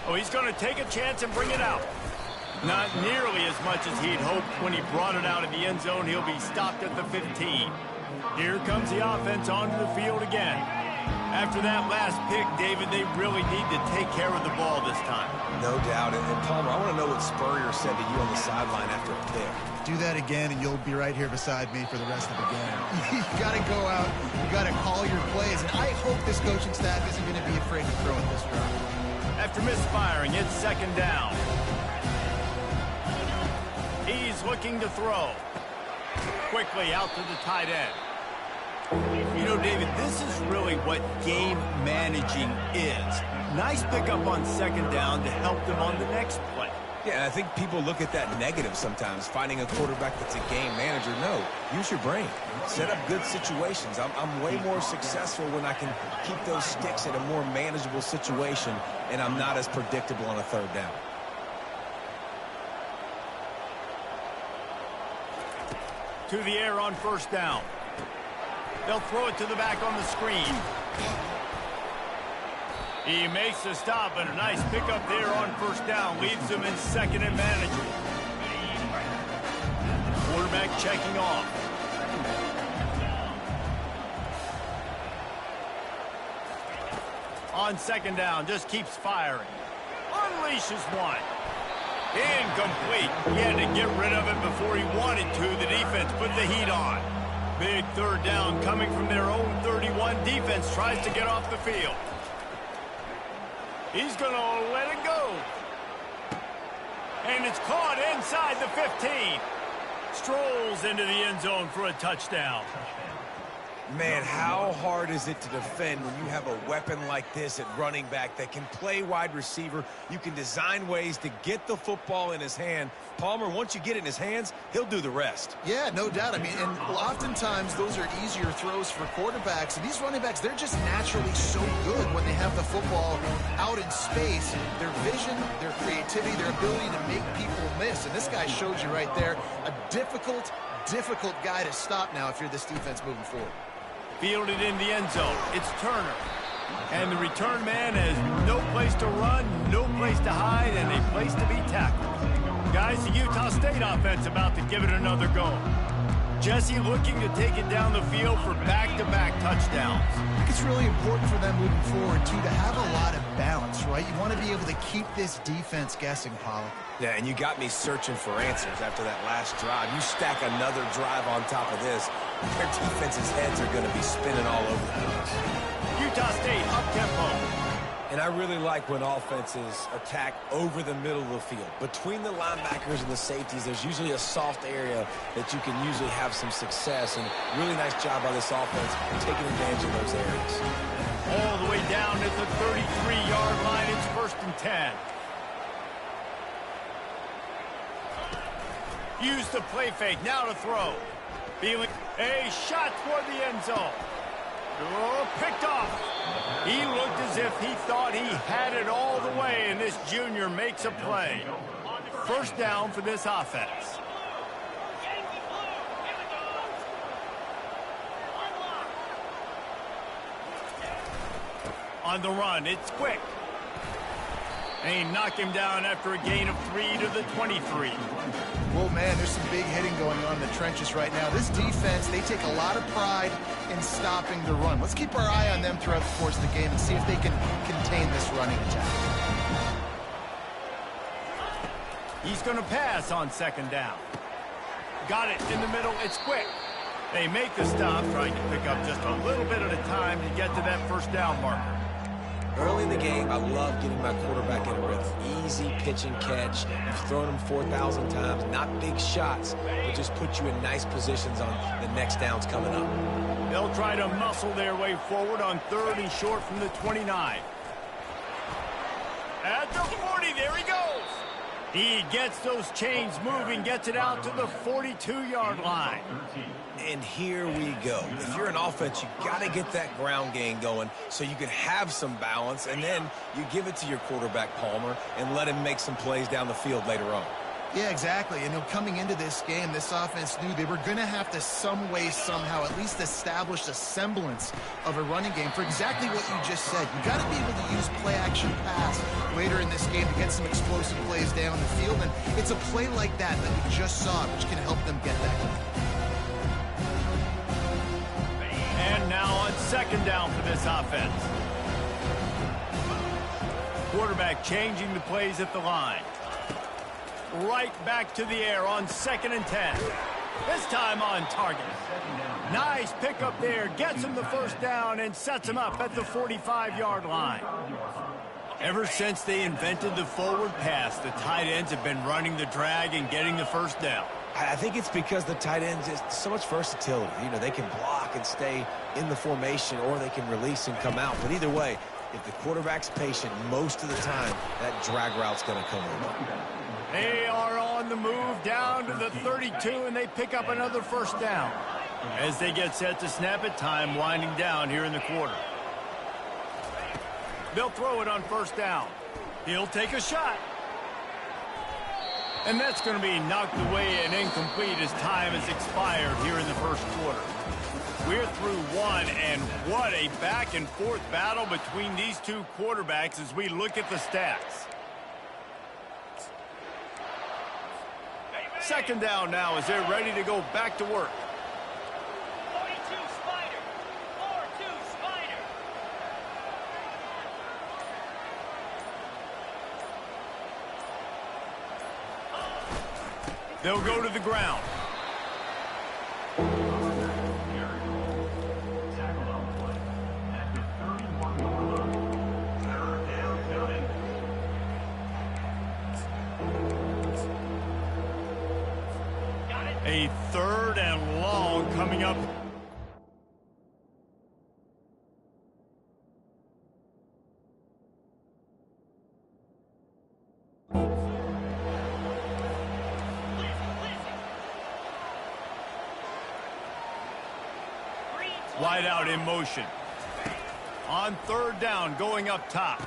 Oh, he's going to take a chance and bring it out. Not nearly as much as he'd hoped when he brought it out of the end zone. He'll be stopped at the 15. Here comes the offense onto the field again. After that last pick, David, they really need to take care of the ball this time. No doubt. And Palmer, I want to know what Spurrier said to you on the sideline after a pick. Do that again, and you'll be right here beside me for the rest of the game. You got to go out. You got to call your plays. And I hope this coaching staff isn't going to be afraid to throw it this round. After misfiring, it's 2nd down. He's looking to throw. Quickly out to the tight end. You know, David, this is really what game managing is. Nice pickup on 2nd down to help them on the next play. Yeah, I think people look at that negative sometimes, finding a quarterback that's a game manager. No, use your brain. Set up good situations. I'm way more successful when I can keep those sticks in a more manageable situation, and I'm not as predictable on a third down. To the air on first down. They'll throw it to the back on the screen. He makes the stop, and a nice pickup there on first down. Leaves them in second and manageable. Quarterback checking off. On second down, just keeps firing. Unleashes one. Incomplete. He had to get rid of it before he wanted to. The defense put the heat on. Big third down coming from their own 31. Defense tries to get off the field. He's going to let it go. And it's caught inside the 15. Strolls into the end zone for a touchdown. Man, how hard is it to defend when you have a weapon like this at running back that can play wide receiver? You can design ways to get the football in his hand. Palmer, once you get it in his hands, he'll do the rest. Yeah, no doubt. I mean, and oftentimes those are easier throws for quarterbacks. And these running backs, they're just naturally so good when they have the football out in space. Their vision, their creativity, their ability to make people miss. And this guy showed you right there, a difficult guy to stop now if you're this defense moving forward. Fielded in the end zone. It's Turner. And the return man has no place to run, no place to hide, and a place to be tackled. Guys, the Utah State offense about to give it another go. Jesse looking to take it down the field for back-to-back touchdowns. I think it's really important for them moving forward, too, to have a lot of balance, right? You want to be able to keep this defense guessing, Pollock. Yeah, and you got me searching for answers after that last drive. You stack another drive on top of this, their defense's heads are going to be spinning all over the place. Utah State up-tempo. And I really like when offenses attack over the middle of the field. Between the linebackers and the safeties, there's usually a soft area that you can usually have some success. And really nice job by this offense taking advantage of those areas. All the way down at the 33-yard line. It's 1st and 10. Use the play fake. Now to throw. Feeling a shot toward the end zone. Oh, picked off. He looked as if he thought he had it all the way, and this junior makes a play. First down for this offense. On the run, it's quick. And he knocked him down after a gain of 3 to the 23. Well, man, there's some big hitting going on in the trenches right now. This defense, they take a lot of pride in stopping the run. Let's keep our eye on them throughout the course of the game and see if they can contain this running attack. He's going to pass on second down. Got it in the middle. It's quick. They make the stop, trying to pick up just a little bit at a time to get to that first down marker. Early in the game, I love getting my quarterback in a rhythm. Easy pitch and catch. You've thrown him 4,000 times. Not big shots, but just put you in nice positions on the next downs coming up. They'll try to muscle their way forward on 3rd and short from the 29. At the 40, there he goes. He gets those chains moving, gets it out to the 42-yard line. And here we go. If you're an offense, you got to get that ground game going so you can have some balance, and then you give it to your quarterback, Palmer, and let him make some plays down the field later on. Yeah, exactly. And coming into this game, this offense knew they were going to have to some way, somehow, at least establish a semblance of a running game for exactly what you just said. You got to be able to use play-action pass later in this game to get some explosive plays down the field. And it's a play like that we just saw, which can help them get that going. And now on second down for this offense. Quarterback changing the plays at the line. Right back to the air on 2nd and 10. This time on target. Nice pickup there. Gets him the first down and sets him up at the 45-yard line. Ever since they invented the forward pass, the tight ends have been running the drag and getting the first down. I think it's because the tight ends is so much versatility. You know, they can block and stay in the formation, or they can release and come out. But either way, if the quarterback's patient most of the time, that drag route's going to come in. They are on the move down to the 32, and they pick up another first down. As they get set to snap it, time winding down here in the quarter. They'll throw it on first down. He'll take a shot. And that's going to be knocked away and incomplete as time has expired here in the first quarter. We're through one, and what a back-and-forth battle between these two quarterbacks as we look at the stats. Second down now as they're ready to go back to work. 42 Spider. 4-2 Spider. They'll go to the ground. A third and long coming up. Wide out in motion. On third down, going up top.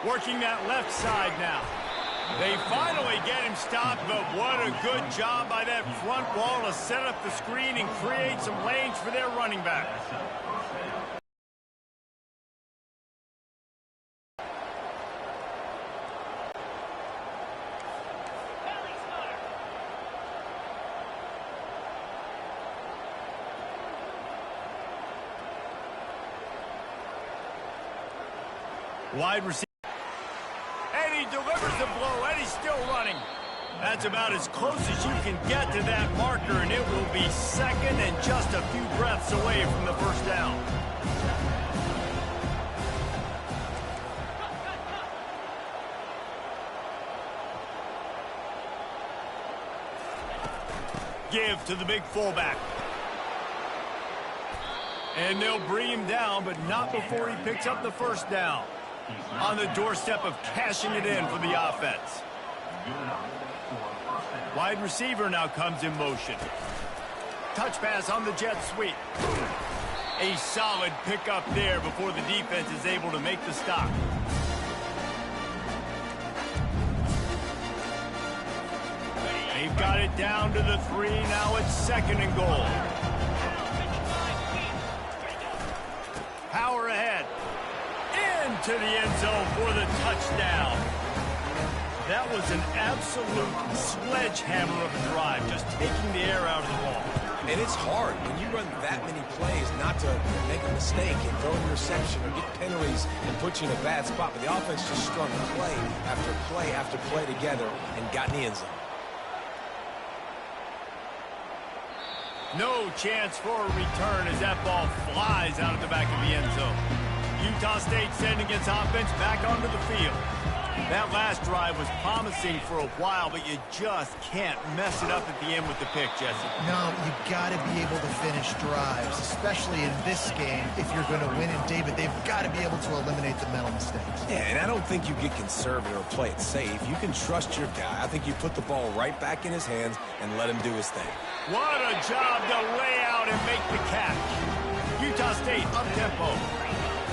Working that left side now. They finally get him stopped, but what a good job by that front wall to set up the screen and create some lanes for their running back. Wide receiver. And he delivers the blow, and he's still running. That's about as close as you can get to that marker, and it will be second and just a few breaths away from the first down. Give to the big fullback. And they'll bring him down, but not before he picks up the first down. On the doorstep of cashing it in for the offense. Wide receiver now comes in motion. Touch pass on the jet sweep. A solid pickup there before the defense is able to make the stop. They've got it down to the 3. Now it's second and goal. Power ahead. Into the end zone for the touchdown. That was an absolute sledgehammer of a drive, just taking the air out of the ball. And it's hard when you run that many plays not to make a mistake and throw an interception or get penalties and put you in a bad spot. But the offense just strung play after play after play together and got in the end zone. No chance for a return as that ball flies out of the back of the end zone. Utah State sending its offense back onto the field. That last drive was promising for a while, but you just can't mess it up at the end with the pick, Jesse. No, you got to be able to finish drives, especially in this game. If you're going to win, and David, they've got to be able to eliminate the mental mistakes. Yeah, and I don't think you get conservative or play it safe. You can trust your guy. I think you put the ball right back in his hands and let him do his thing. What a job to lay out and make the catch. Utah State up-tempo.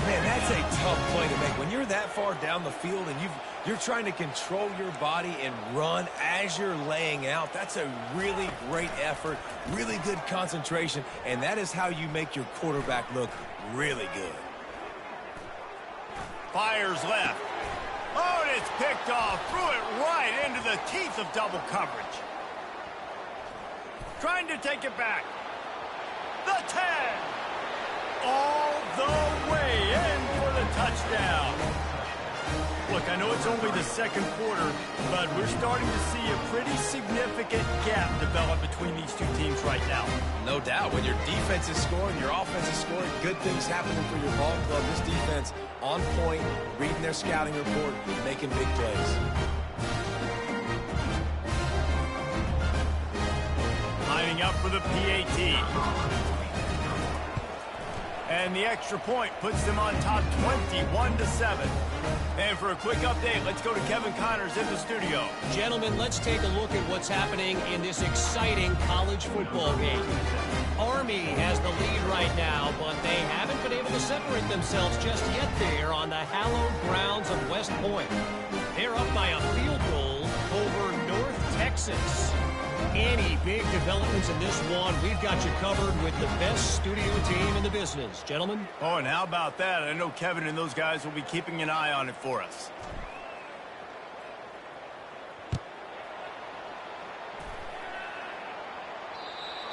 Man, that's a tough play to make. When you're that far down the field and you're trying to control your body and run as you're laying out, that's a really great effort, really good concentration, and that is how you make your quarterback look really good. Fires left. Oh, and it's picked off. Threw it right into the teeth of double coverage. Trying to take it back. The 10. All the way in for the touchdown. Look, I know it's only the second quarter, but we're starting to see a pretty significant gap develop between these two teams right now. No doubt. When your defense is scoring, your offense is scoring, good things happening for your ball club. This defense on point, reading their scouting report, making big plays. Lining up for the PAT. And the extra point puts them on top 21-7. And for a quick update, let's go to Kevin Connors in the studio. Gentlemen, let's take a look at what's happening in this exciting college football game. Army has the lead right now, but they haven't been able to separate themselves just yet there on the hallowed grounds of West Point. They're up by a field goal over North Texas. Any big developments in this one, we've got you covered with the best studio team in the business. Gentlemen? Oh, and how about that? I know Kevin and those guys will be keeping an eye on it for us.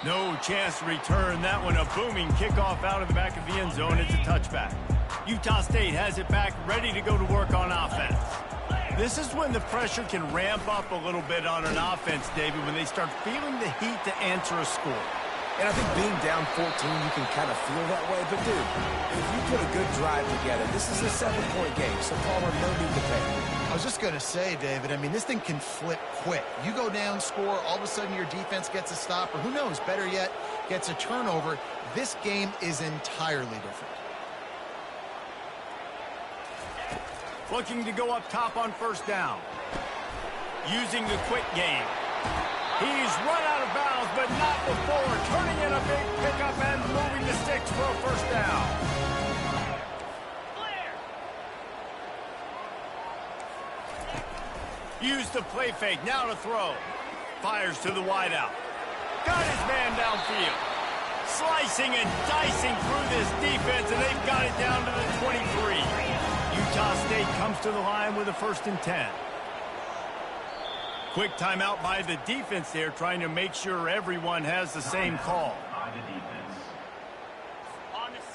No chance to return that one. A booming kickoff out of the back of the end zone. It's a touchback. Utah State has it back, ready to go to work on offense. This is when the pressure can ramp up a little bit on an offense, David, when they start feeling the heat to answer a score. And I think being down 14, you can kind of feel that way. But, dude, if you put a good drive together, this is a 7-point game, so Palmer, no need to panic. I was just going to say, David, I mean, this thing can flip quick. You go down, score, all of a sudden your defense gets a stop, or who knows, better yet, gets a turnover. This game is entirely different. Looking to go up top on first down. Using the quick game. He's run out of bounds, but not before. Turning in a big pickup and moving the sticks for a first down. Use the play fake. Now to throw. Fires to the wideout. Got his man downfield. Slicing and dicing through this defense, and they've got it down to the 23. Utah State comes to the line with a 1st and 10. Quick timeout by the defense there, trying to make sure everyone has the same call.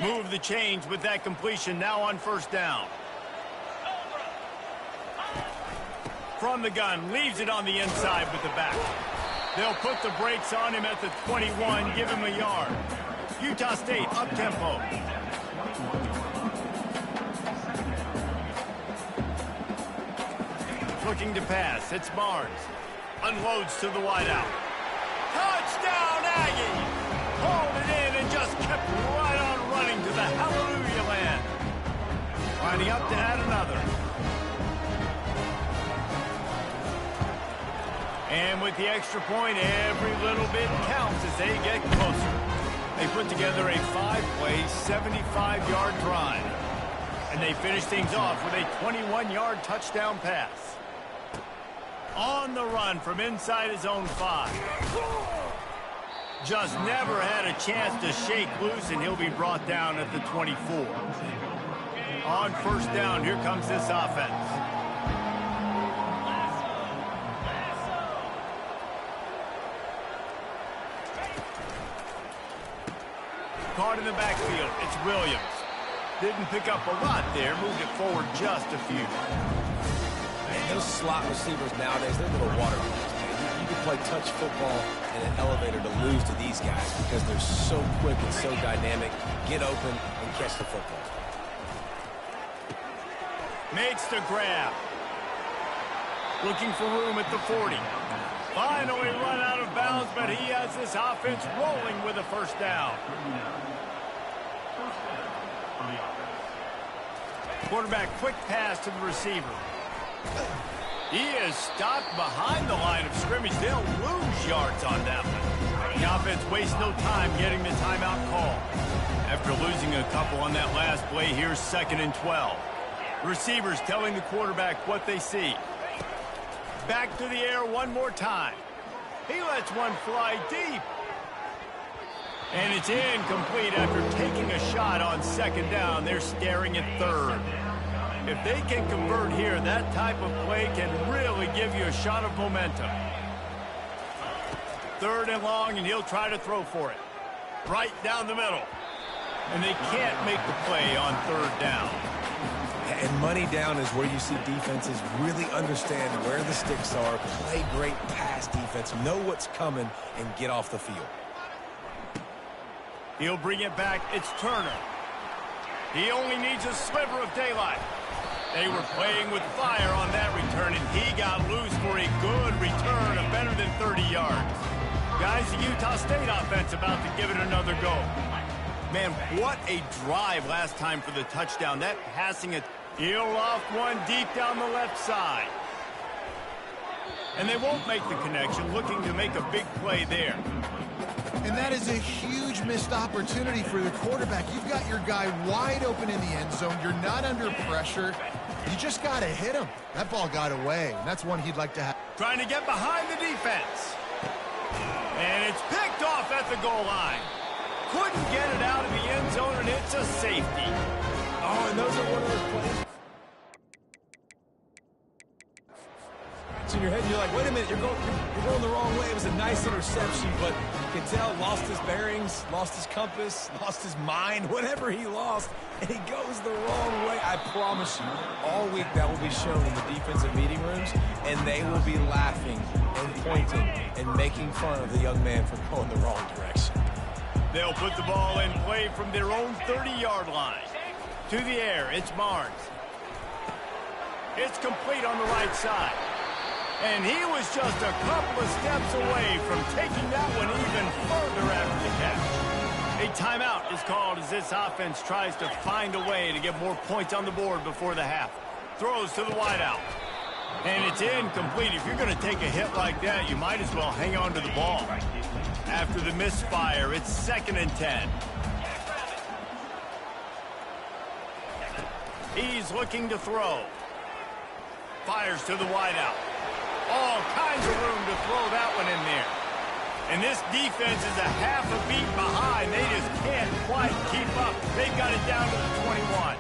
Move the change with that completion, now on first down. From the gun, leaves it on the inside with the back. They'll put the brakes on him at the 21, give him a yard. Utah State up-tempo. Looking to pass. It's Barnes. Unloads to the wideout. Touchdown, Aggie! Hauled it in and just kept right on running to the hallelujah land. Lining up to add another. And with the extra point, every little bit counts as they get closer. They put together a 5-play, 75-yard drive. And they finish things off with a 21-yard touchdown pass. On the run from inside his own 5. Just never had a chance to shake loose, and he'll be brought down at the 24. On first down, here comes this offense. Caught in the backfield, it's Williams. Didn't pick up a lot there, moved it forward just a few. Man, those slot receivers nowadays, they're little water balls, man. You can play touch football in an elevator to lose to these guys because they're so quick and so dynamic. Get open and catch the football. Makes the grab. Looking for room at the 40. Finally run out of bounds, but he has this offense rolling with a first down. Quarterback, quick pass to the receiver. He is stopped behind the line of scrimmage. They'll lose yards on that one. The offense wastes no time getting the timeout call. After losing a couple on that last play, here's 2nd and 12. Receivers telling the quarterback what they see. Back to the air one more time. He lets one fly deep. And it's incomplete after taking a shot on 2nd down. They're staring at 3rd. If they can convert here, that type of play can really give you a shot of momentum. 3rd and long, and he'll try to throw for it. Right down the middle. And they can't make the play on 3rd down. And money down is where you see defenses really understand where the sticks are, play great pass defense, know what's coming, and get off the field. He'll bring it back. It's Turner. He only needs a sliver of daylight. They were playing with fire on that return, and he got loose for a good return of better than 30 yards. Guys, the Utah State offense about to give it another go. Man, what a drive last time for the touchdown. That passing it, he'll loft one deep down the left side. And they won't make the connection, looking to make a big play there. And that is a huge missed opportunity for the quarterback. You've got your guy wide open in the end zone. You're not under pressure. You just got to hit him. That ball got away, and that's one he'd like to have. Trying to get behind the defense. And it's picked off at the goal line. Couldn't get it out of the end zone, and it's a safety. Oh, and those are one of those plays. It's in your head, and you're like, wait a minute, you're going the wrong way. It was a nice interception, but you can tell lost his bearings, lost his compass, lost his mind, whatever he lost, and he goes the wrong way. I promise you, all week that will be shown in the defensive meeting rooms, and they will be laughing and pointing and making fun of the young man for going the wrong direction. They'll put the ball in play from their own 30-yard line. To the air, it's Barnes. It's complete on the right side. And he was just a couple of steps away from taking that one even further after the catch. A timeout is called as this offense tries to find a way to get more points on the board before the half. Throws to the wideout. And it's incomplete. If you're going to take a hit like that, you might as well hang on to the ball. After the misfire, it's 2nd and 10. He's looking to throw. Fires to the wideout. All kinds of room to throw that one in there. And this defense is a half a beat behind. They just can't quite keep up. They've got it down to the 21.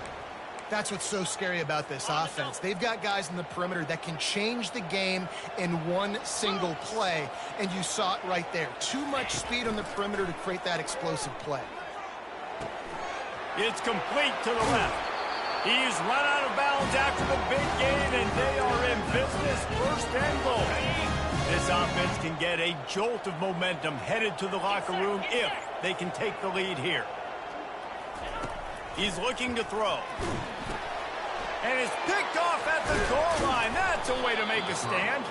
That's what's so scary about this offense. They've got guys in the perimeter that can change the game in one single play, and you saw it right there. Too much speed on the perimeter to create that explosive play. It's complete to the left. He's run out of bounds after the big gain, and they are in business, 1st and goal. This offense can get a jolt of momentum headed to the locker room if they can take the lead here. He's looking to throw. And it's picked off at the goal line. That's a way to make a stand.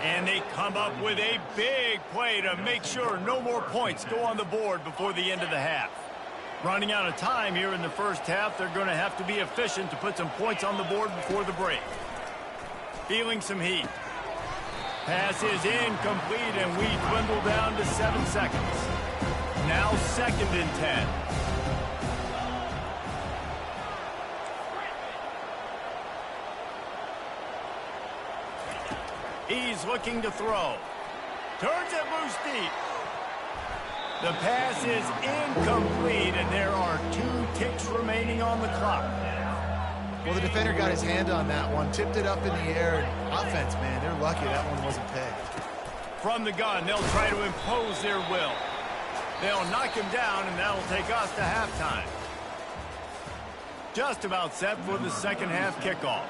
And they come up with a big play to make sure no more points go on the board before the end of the half. Running out of time here in the first half, they're going to have to be efficient to put some points on the board before the break. Feeling some heat. Pass is incomplete, and we dwindle down to 7 seconds. Now 2nd and 10. He's looking to throw. Turns it loose deep. The pass is incomplete, and there are 2 ticks remaining on the clock. Well, the defender got his hand on that one, tipped it up in the air. Offense, man, they're lucky that one wasn't pegged. From the gun, they'll try to impose their will. They'll knock him down, and that'll take us to halftime. Just about set for the second half kickoff.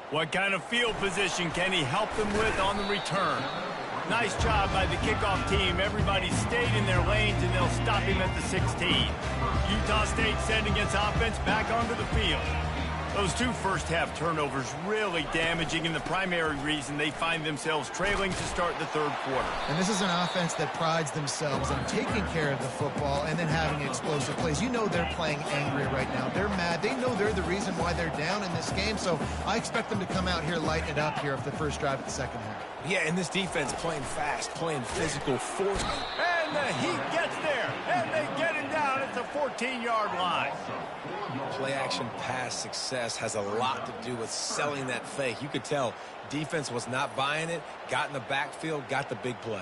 What kind of field position can he help them with on the return? Nice job by the kickoff team. Everybody stayed in their lanes, and they'll stop him at the 16. Utah State sending its offense back onto the field. Those 2 first-half turnovers really damaging, and the primary reason they find themselves trailing to start the 3rd quarter. And this is an offense that prides themselves on taking care of the football and then having explosive plays. You know they're playing angry right now. They're mad. They know they're the reason why they're down in this game, so I expect them to come out here, lighten it up here of the first drive of the second half. Yeah, and this defense playing fast, playing physical, force. And the heat gets there, and they get it down at the 14-yard line. Play-action pass success has a lot to do with selling that fake. You could tell defense was not buying it, got in the backfield, got the big play.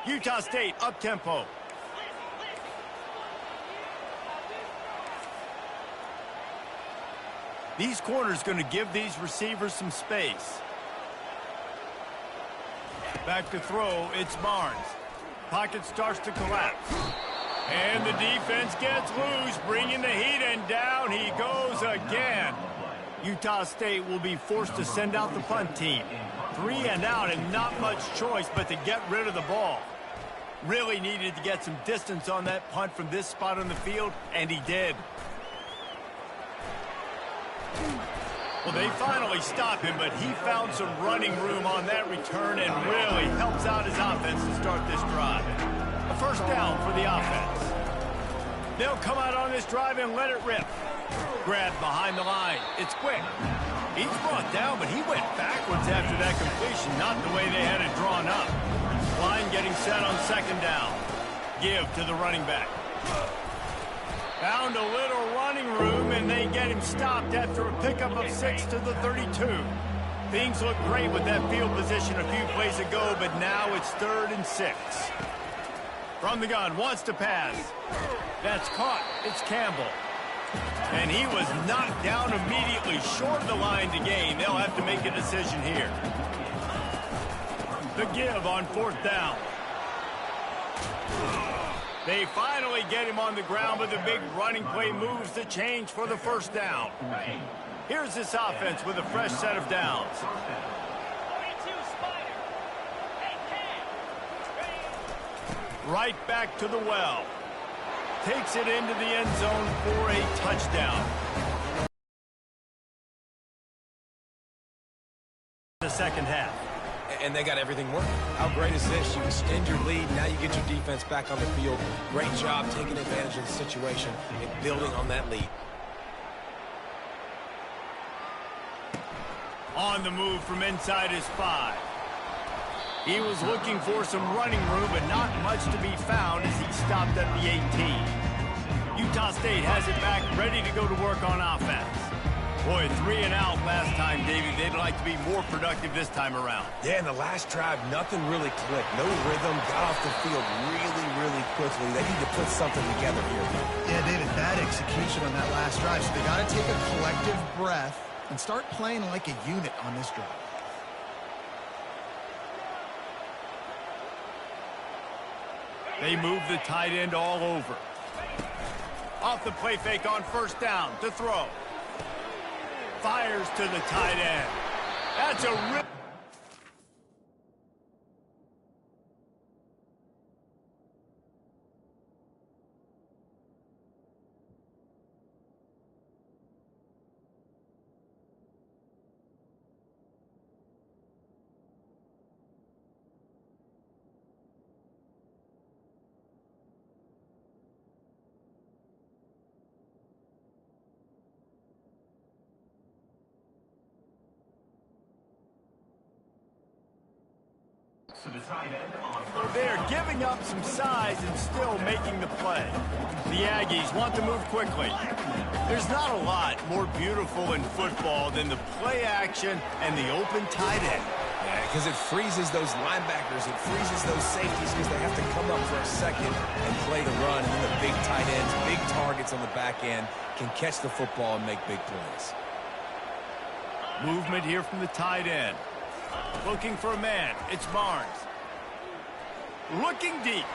Utah State up-tempo. These corners going to give these receivers some space. Back to throw, it's Barnes. Pocket starts to collapse. And the defense gets loose, bringing the heat, and down he goes again. Utah State will be forced to send out the punt team. 3 and out, and not much choice but to get rid of the ball. Really needed to get some distance on that punt from this spot on the field, and he did. Well, they finally stop him, but he found some running room on that return and really helps out his offense to start this drive. A first down for the offense. They'll come out on this drive and let it rip. Grabbed behind the line. It's quick. He's brought down, but he went backwards after that completion, not the way they had it drawn up. Line getting set on second down. Give to the running back. Found a little running room, and they get him stopped after a pickup of 6 to the 32. Things look great with that field position a few plays ago, but now it's 3rd and 6. From the gun, wants to pass. That's caught. It's Campbell. And he was knocked down immediately, short of the line to gain. They'll have to make a decision here. The give on 4th down. They finally get him on the ground, but the big running play moves the change for the first down. Here's this offense with a fresh set of downs. 42 Spider. Hey, Right back to the well. Takes it into the end zone for a touchdown. The second half. And they got everything working. How great is this? You extend your lead. Now you get your defense back on the field. Great job taking advantage of the situation and building on that lead. On the move from inside his 5. He was looking for some running room, but not much to be found as he stopped at the 18. Utah State has it back, ready to go to work on offense. Boy, 3 and out last time, Davey. They'd like to be more productive this time around. Yeah, in the last drive, nothing really clicked. No rhythm, got off the field really quickly. They need to put something together here. Yeah, David, bad execution on that last drive. So they got to take a collective breath and start playing like a unit on this drive. They move the tight end all over. Off the play fake on first down to throw. Fires to the tight end. That's a rip. They're giving up some size and still making the play. The Aggies want to move quickly. There's not a lot more beautiful in football than the play action and the open tight end. Yeah, because it freezes those linebackers. It freezes those safeties because they have to come up for a second and play the run. And then the big tight ends, big targets on the back end can catch the football and make big plays. Movement here from the tight end. Looking for a man. It's Barnes. Looking deep.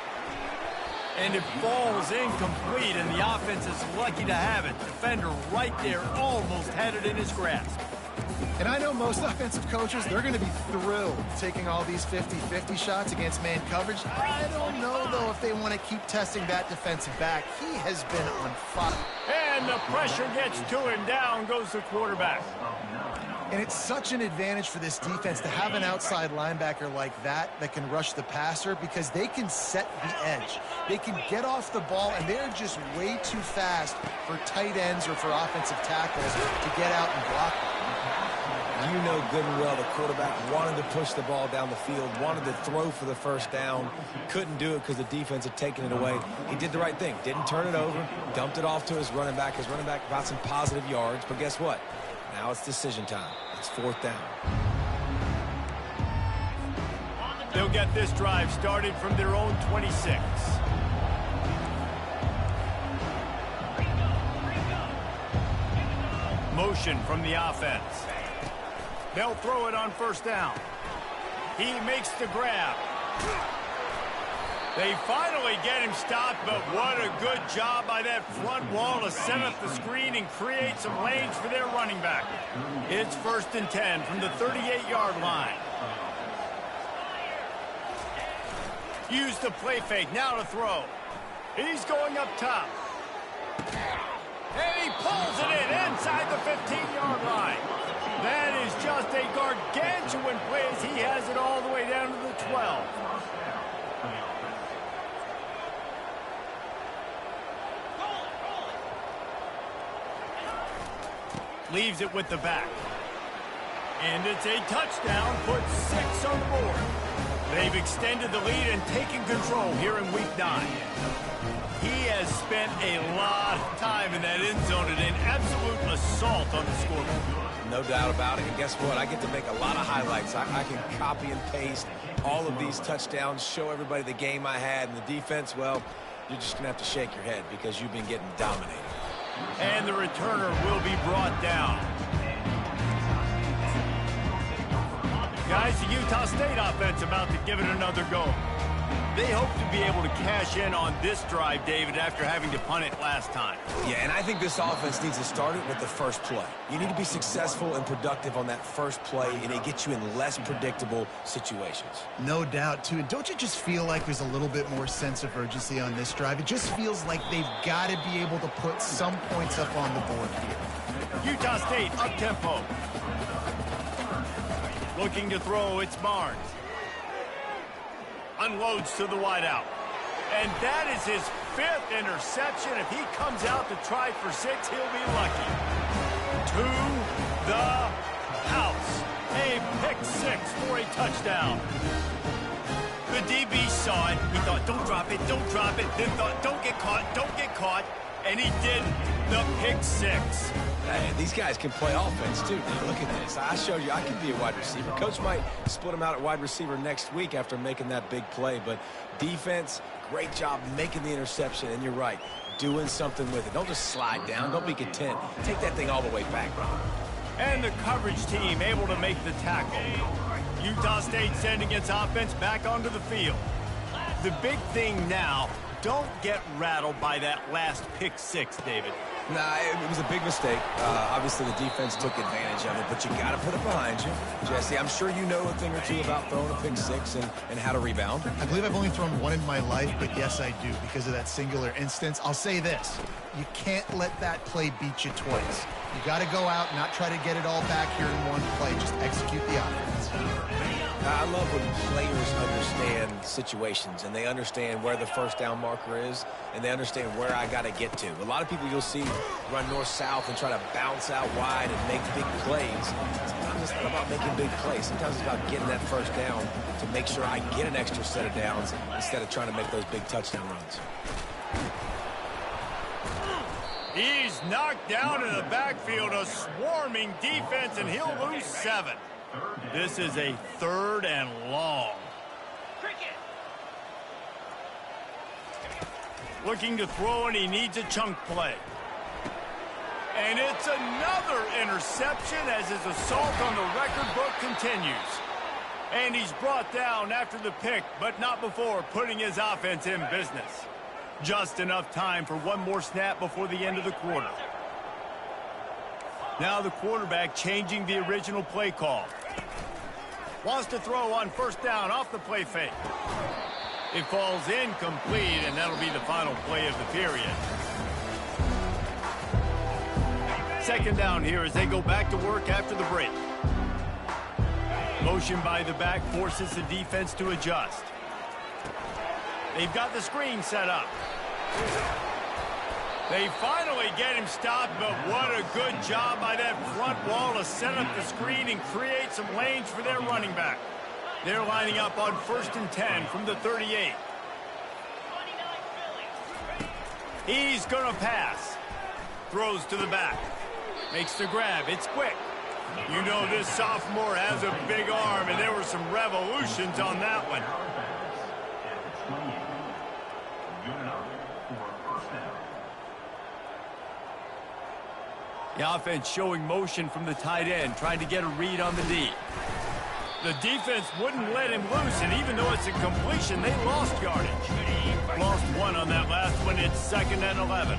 And it falls incomplete, and the offense is lucky to have it. Defender right there, almost had it in his grasp. And I know most offensive coaches, they're going to be thrilled taking all these 50-50 shots against man coverage. I don't know, though, if they want to keep testing that defensive back. He has been on fire. And the pressure gets to him. Down goes the quarterback. And it's such an advantage for this defense to have an outside linebacker like that can rush the passer because they can set the edge. They can get off the ball, and they're just way too fast for tight ends or for offensive tackles to get out and block them. You know good and well the quarterback wanted to push the ball down the field, wanted to throw for the first down, couldn't do it because the defense had taken it away. He did the right thing, didn't turn it over, dumped it off to his running back. His running back got some positive yards, but guess what? Now it's decision time. It's 4th down. They'll get this drive started from their own 26. Motion from the offense. They'll throw it on first down. He makes the grab. They finally get him stopped, but what a good job by that front wall to set up the screen and create some lanes for their running back. It's 1st and 10 from the 38-yard line. Use the play fake, now to throw. He's going up top. And he pulls it in inside the 15-yard line. That is just a gargantuan play as he has it all the way down to the 12. Leaves it with the back. And it's a touchdown, puts 6 on the board. They've extended the lead and taken control here in Week 9. He has spent a lot of time in that end zone and an absolute assault on the scoreboard. No doubt about it. And guess what? I get to make a lot of highlights. I can copy and paste all of these touchdowns, show everybody the game I had. And the defense, well, you're just going to have to shake your head because you've been getting dominated. And the returner will be brought down. Guys, the Utah State offense about to give it another go. They hope to be able to cash in on this drive, David, after having to punt it last time. Yeah, and I think this offense needs to start it with the first play. You need to be successful and productive on that first play, and it gets you in less predictable situations. No doubt, too. And don't you just feel like there's a little bit more sense of urgency on this drive? It just feels like they've got to be able to put some points up on the board here. Utah State up-tempo. Looking to throw, it's Barnes. Unloads to the wideout. And that is his 5th interception. If he comes out to try for 6, he'll be lucky. To the house. A pick 6 for a touchdown. The DB saw it. He thought, don't drop it, don't drop it. Then thought, don't get caught, don't get caught. And he did the pick 6. Hey, these guys can play offense, too. Now, look at this. I showed you I can be a wide receiver. Coach might split him out at wide receiver next week after making that big play. But defense, great job making the interception. And you're right, doing something with it. Don't just slide down. Don't be content. Take that thing all the way back, bro. And the coverage team able to make the tackle. Utah State sending its offense back onto the field. The big thing now, don't get rattled by that last pick 6, David. Nah, it was a big mistake. Obviously, the defense took advantage of it, but you got to put it behind you. Jesse, I'm sure you know a thing or two about throwing a pick 6 and how to rebound. I believe I've only thrown one in my life, but yes, I do, because of that singular instance. I'll say this. You can't let that play beat you twice. You got to go out and not try to get it all back here in one play. Just execute the offense. I love when players understand situations and they understand where the first down marker is and they understand where I got to get to. A lot of people you'll see run north-south and try to bounce out wide and make big plays. Sometimes it's not about making big plays. Sometimes it's about getting that first down to make sure I get an extra set of downs instead of trying to make those big touchdown runs. He's knocked down in the backfield, a swarming defense, and he'll lose 7. This is a 3rd and long. Looking to throw, and he needs a chunk play. And it's another interception as his assault on the record book continues. And he's brought down after the pick, but not before putting his offense in business. Just enough time for one more snap before the end of the quarter. Now the quarterback changing the original play call. Wants to throw on first down off the play fake. It falls incomplete, and that'll be the final play of the period. Second down here as they go back to work after the break. Motion by the back forces the defense to adjust. They've got the screen set up. They finally get him stopped, but what a good job by that front wall to set up the screen and create some lanes for their running back. They're lining up on 1st and 10 from the 38. He's going to pass. Throws to the back. Makes the grab. It's quick. You know this sophomore has a big arm, and there were some revolutions on that one. The offense showing motion from the tight end, trying to get a read on the D. The defense wouldn't let him loose, and even though it's a completion, they lost yardage. Lost 1 on that last one. It's 2nd and 11.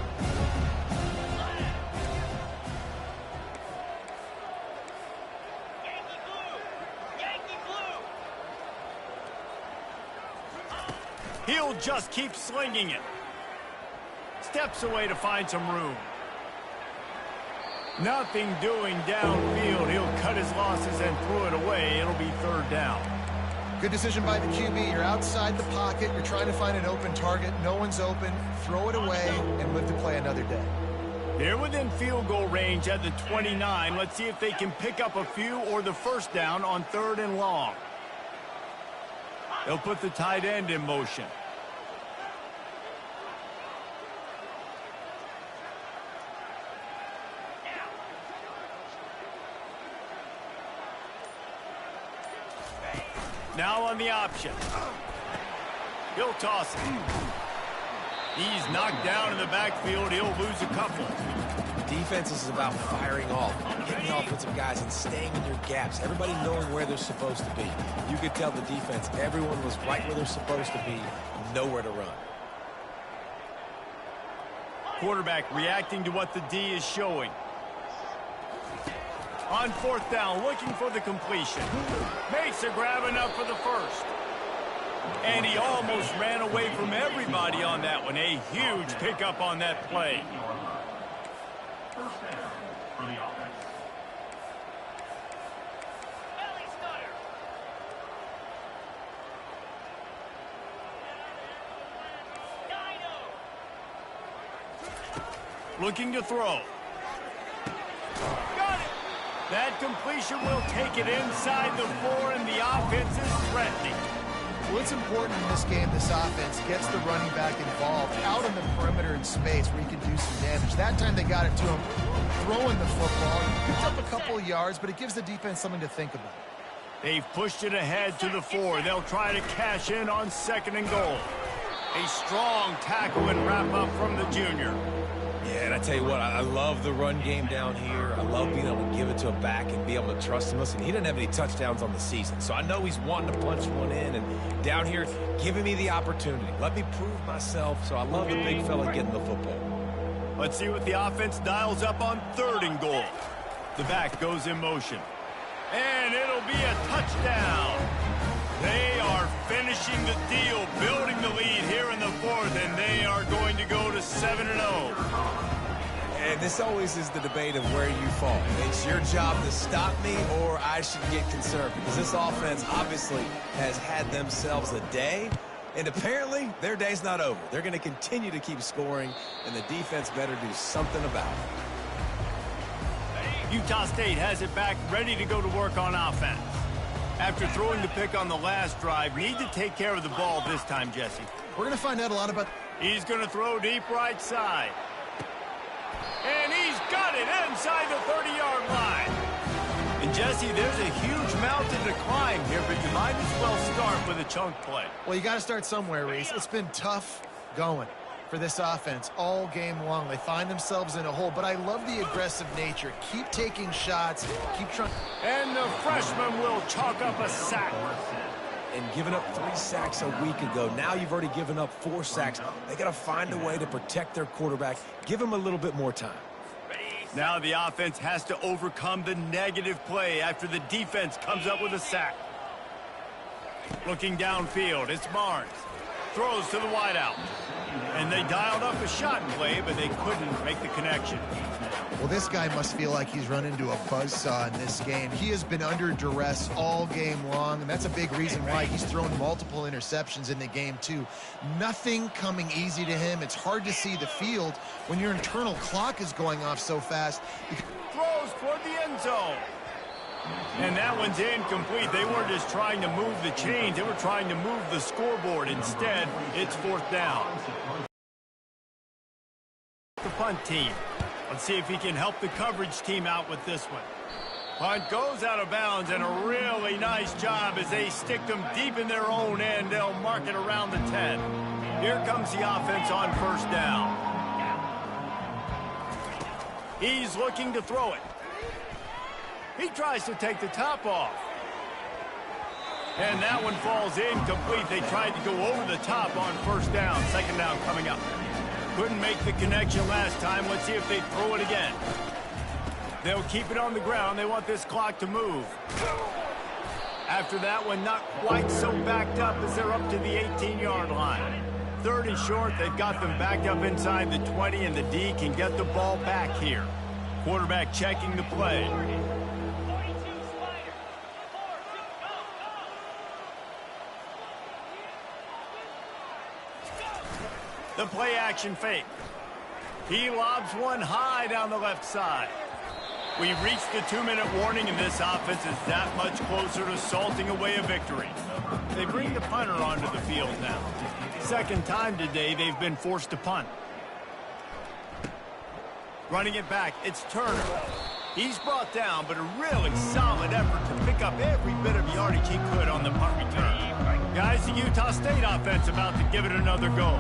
He'll just keep slinging it. Steps away to find some room. Nothing doing downfield. He'll cut his losses and throw it away. It'll be third down. Good decision by the QB. You're outside the pocket. You're trying to find an open target. No one's open. Throw it away and live to play another day. They're within field goal range at the 29. Let's see if they can pick up a few or the first down on 3rd and long. They'll put the tight end in motion. Now on the option. He'll toss it. He's knocked down in the backfield. He'll lose a couple. Defense is about firing off, hitting the offensive guys, and staying in your gaps. Everybody knowing where they're supposed to be. You could tell the defense, everyone was right where they're supposed to be, nowhere to run. Quarterback reacting to what the D is showing. On 4th down, looking for the completion. Makes a grab enough for the first. And he almost ran away from everybody on that one. A huge pickup on that play. Belly stutter. Dino. Looking to throw. Got it. That completion will take it inside the 4, and the offense is threatening. Well, it's important in this game, this offense gets the running back involved out on the perimeter in space where he can do some damage. That time they got it to him throwing the football. He picked up a couple of yards, but it gives the defense something to think about. They've pushed it ahead to the 4. They'll try to cash in on 2nd and goal. A strong tackle and wrap up from the junior. Yeah, and I tell you what, I love the run game down here. I love being able to give it to a back and be able to trust him. Listen, he didn't have any touchdowns on the season, so I know he's wanting to punch one in. And down here, giving me the opportunity. Let me prove myself, so I love the big fella getting the football. Let's see what the offense dials up on 3rd and goal. The back goes in motion. And it'll be a touchdown. They are finishing the deal, building the lead here in the 4th, and they are going to go to 7-0. And this always is the debate of where you fall. It's your job to stop me, or I should get conservative. Because this offense obviously has had themselves a day, and apparently their day's not over. They're going to continue to keep scoring, and the defense better do something about it. Utah State has it back, ready to go to work on offense. After throwing the pick on the last drive, need to take care of the ball this time, Jesse. We're going to find out a lot about... He's going to throw deep right side. And he's got it inside the 30-yard line. And, Jesse, there's a huge mountain to climb here, but you might as well start with a chunk play. Well, you got to start somewhere, Reese. It's been tough going for this offense all game long. They find themselves in a hole, but I love the aggressive nature. Keep taking shots, keep trying. And the freshman will chalk up a sack. And giving up 3 sacks a week ago. Now you've already given up 4 sacks. They got to find a way to protect their quarterback. Give him a little bit more time. Now the offense has to overcome the negative play after the defense comes up with a sack. Looking downfield, it's Barnes. Throws to the wideout. And they dialed up a shot play, but they couldn't make the connection. Well, this guy must feel like he's run into a buzzsaw in this game. He has been under duress all game long, and that's a big reason why he's thrown multiple interceptions in the game, too. Nothing coming easy to him. It's hard to see the field when your internal clock is going off so fast. Throws toward the end zone. And that one's incomplete. They weren't just trying to move the chains. They were trying to move the scoreboard. Instead, it's 4th down. The punt team. Let's see if he can help the coverage team out with this one. Punt goes out of bounds, and a really nice job as they stick them deep in their own end. They'll mark it around the 10. Here comes the offense on 1st down. He's looking to throw it. He tries to take the top off. And that one falls incomplete. They tried to go over the top on 1st down. 2nd down coming up. Couldn't make the connection last time. Let's see if they throw it again. They'll keep it on the ground. They want this clock to move. after that one, not quite so backed up as they're up to the 18-yard line. 3rd and short, they've got them backed up inside the 20, and the D can get the ball back here. Quarterback checking the play. 42 Spider. 4, 2, go. The play action fake. He lobs one high down the left side. We've reached the 2-minute warning, and this offense is that much closer to salting away a victory. They bring the punter onto the field now. 2nd time today they've been forced to punt. Running it back, it's Turner. He's brought down, but a really solid effort to pick up every bit of yardage he could on the punt return. Guys, the Utah State offense about to give it another go.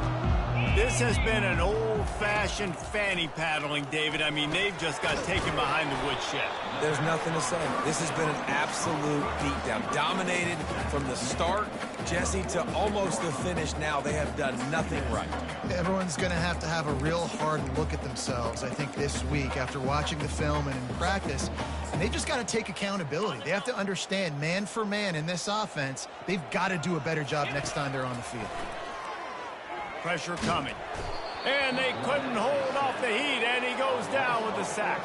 This has been an old-fashioned fanny paddling, David. I mean, they've just got taken behind the woodshed. There's nothing to say. This has been an absolute beatdown. Dominated from the start, Jesse, to almost the finish now. They have done nothing right. Everyone's going to have a real hard look at themselves, I think, this week after watching the film and in practice. And they just got to take accountability. They have to understand, man for man in this offense, they've got to do a better job next time they're on the field. Pressure coming. And they couldn't hold off the heat, and he goes down with the sack.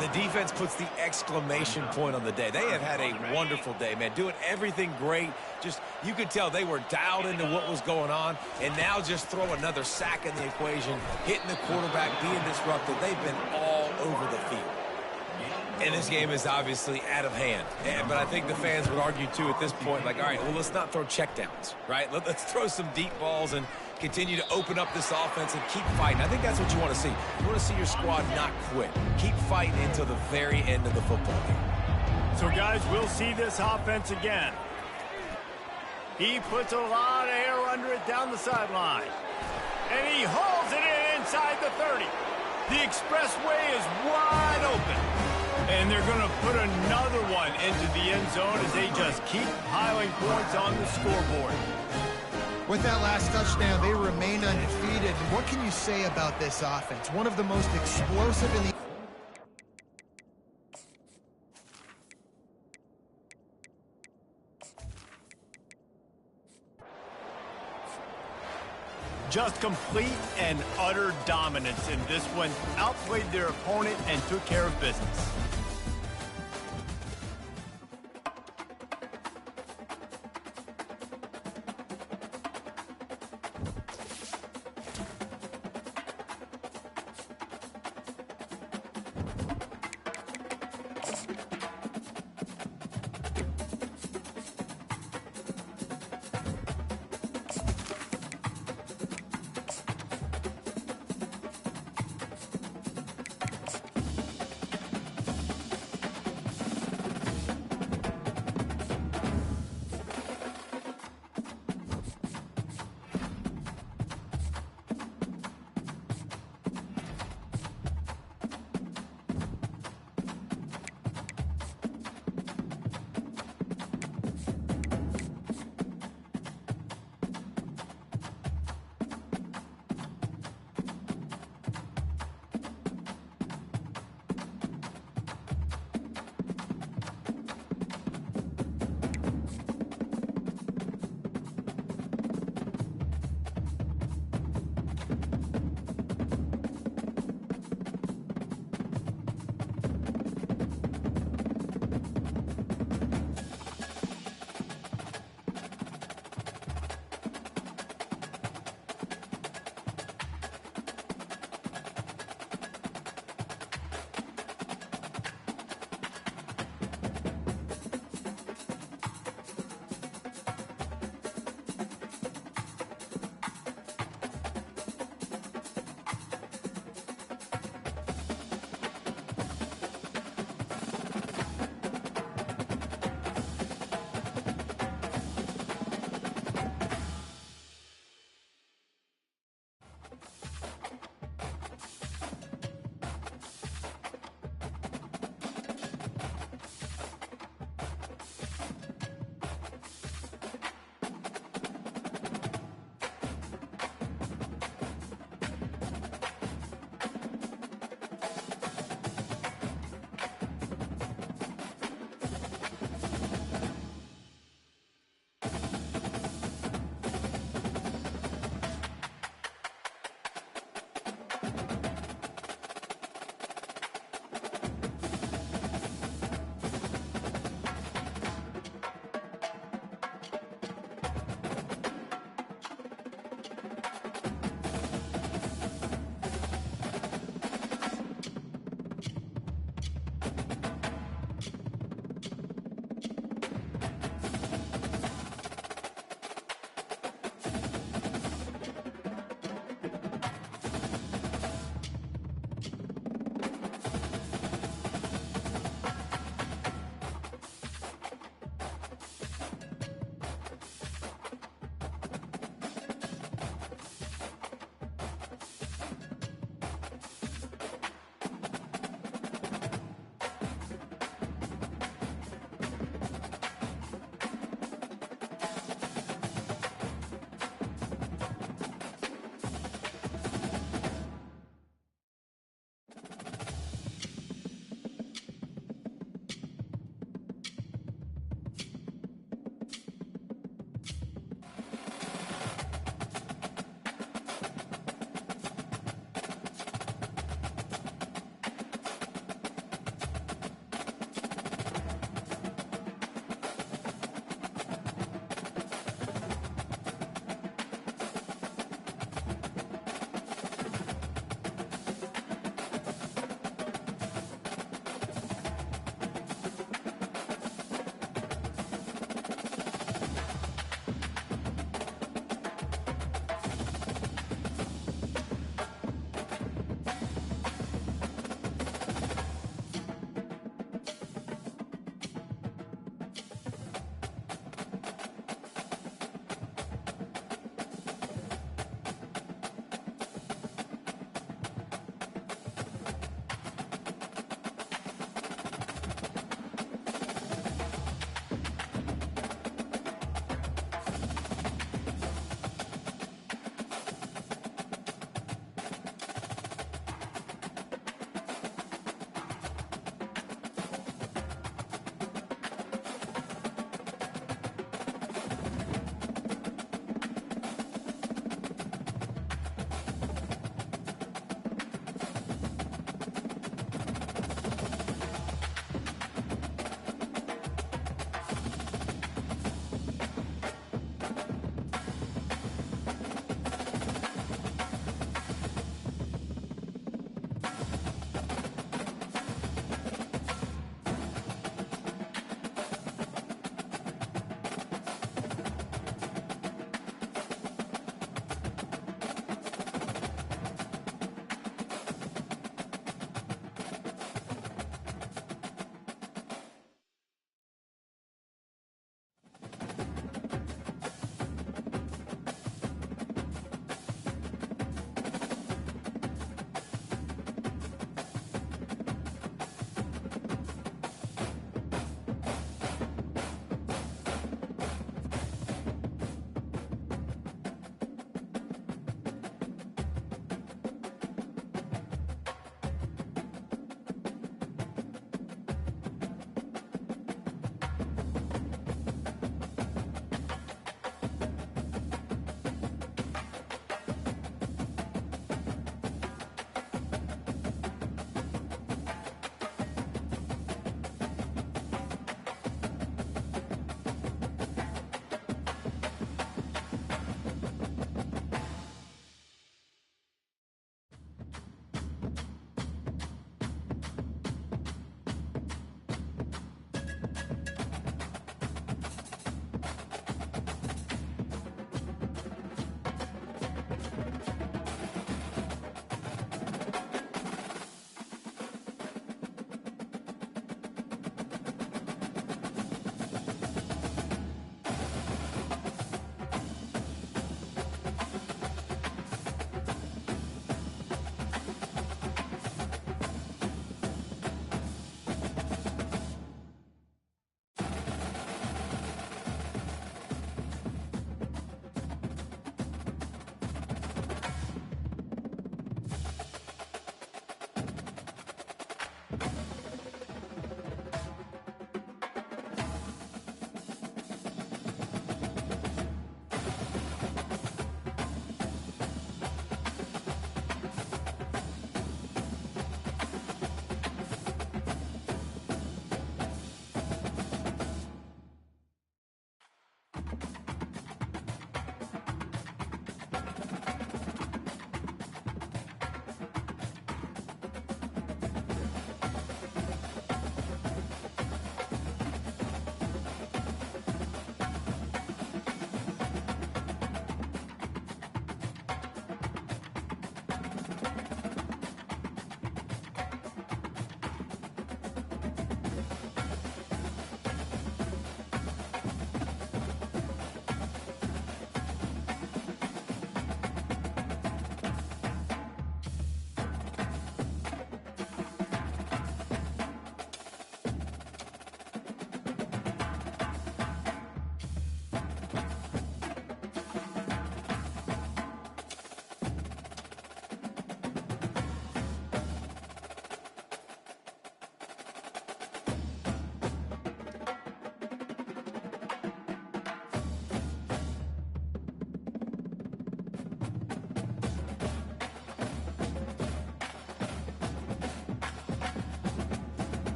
The defense puts the exclamation point on the day. They have had a wonderful day, man. Doing everything great. Just, you could tell they were dialed into what was going on. And now just throw another sack in the equation, hitting the quarterback, being disruptive. They've been all over the field. And this game is obviously out of hand. But I think the fans would argue, too, at this point, like, all right, well, let's not throw checkdowns, right? Let's throw some deep balls and continue to open up this offense and keep fighting. I think that's what you want to see. You want to see your squad not quit. Keep fighting until the very end of the football game. So, guys, we'll see this offense again. He puts a lot of air under it down the sideline. And he hauls it in inside the 30. The expressway is wide open. And they're going to put another one into the end zone as they just keep piling points on the scoreboard. With that last touchdown, they remain undefeated. And what can you say about this offense? One of the most explosive in the... Just complete and utter dominance in this one. Outplayed their opponent and took care of business.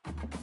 it.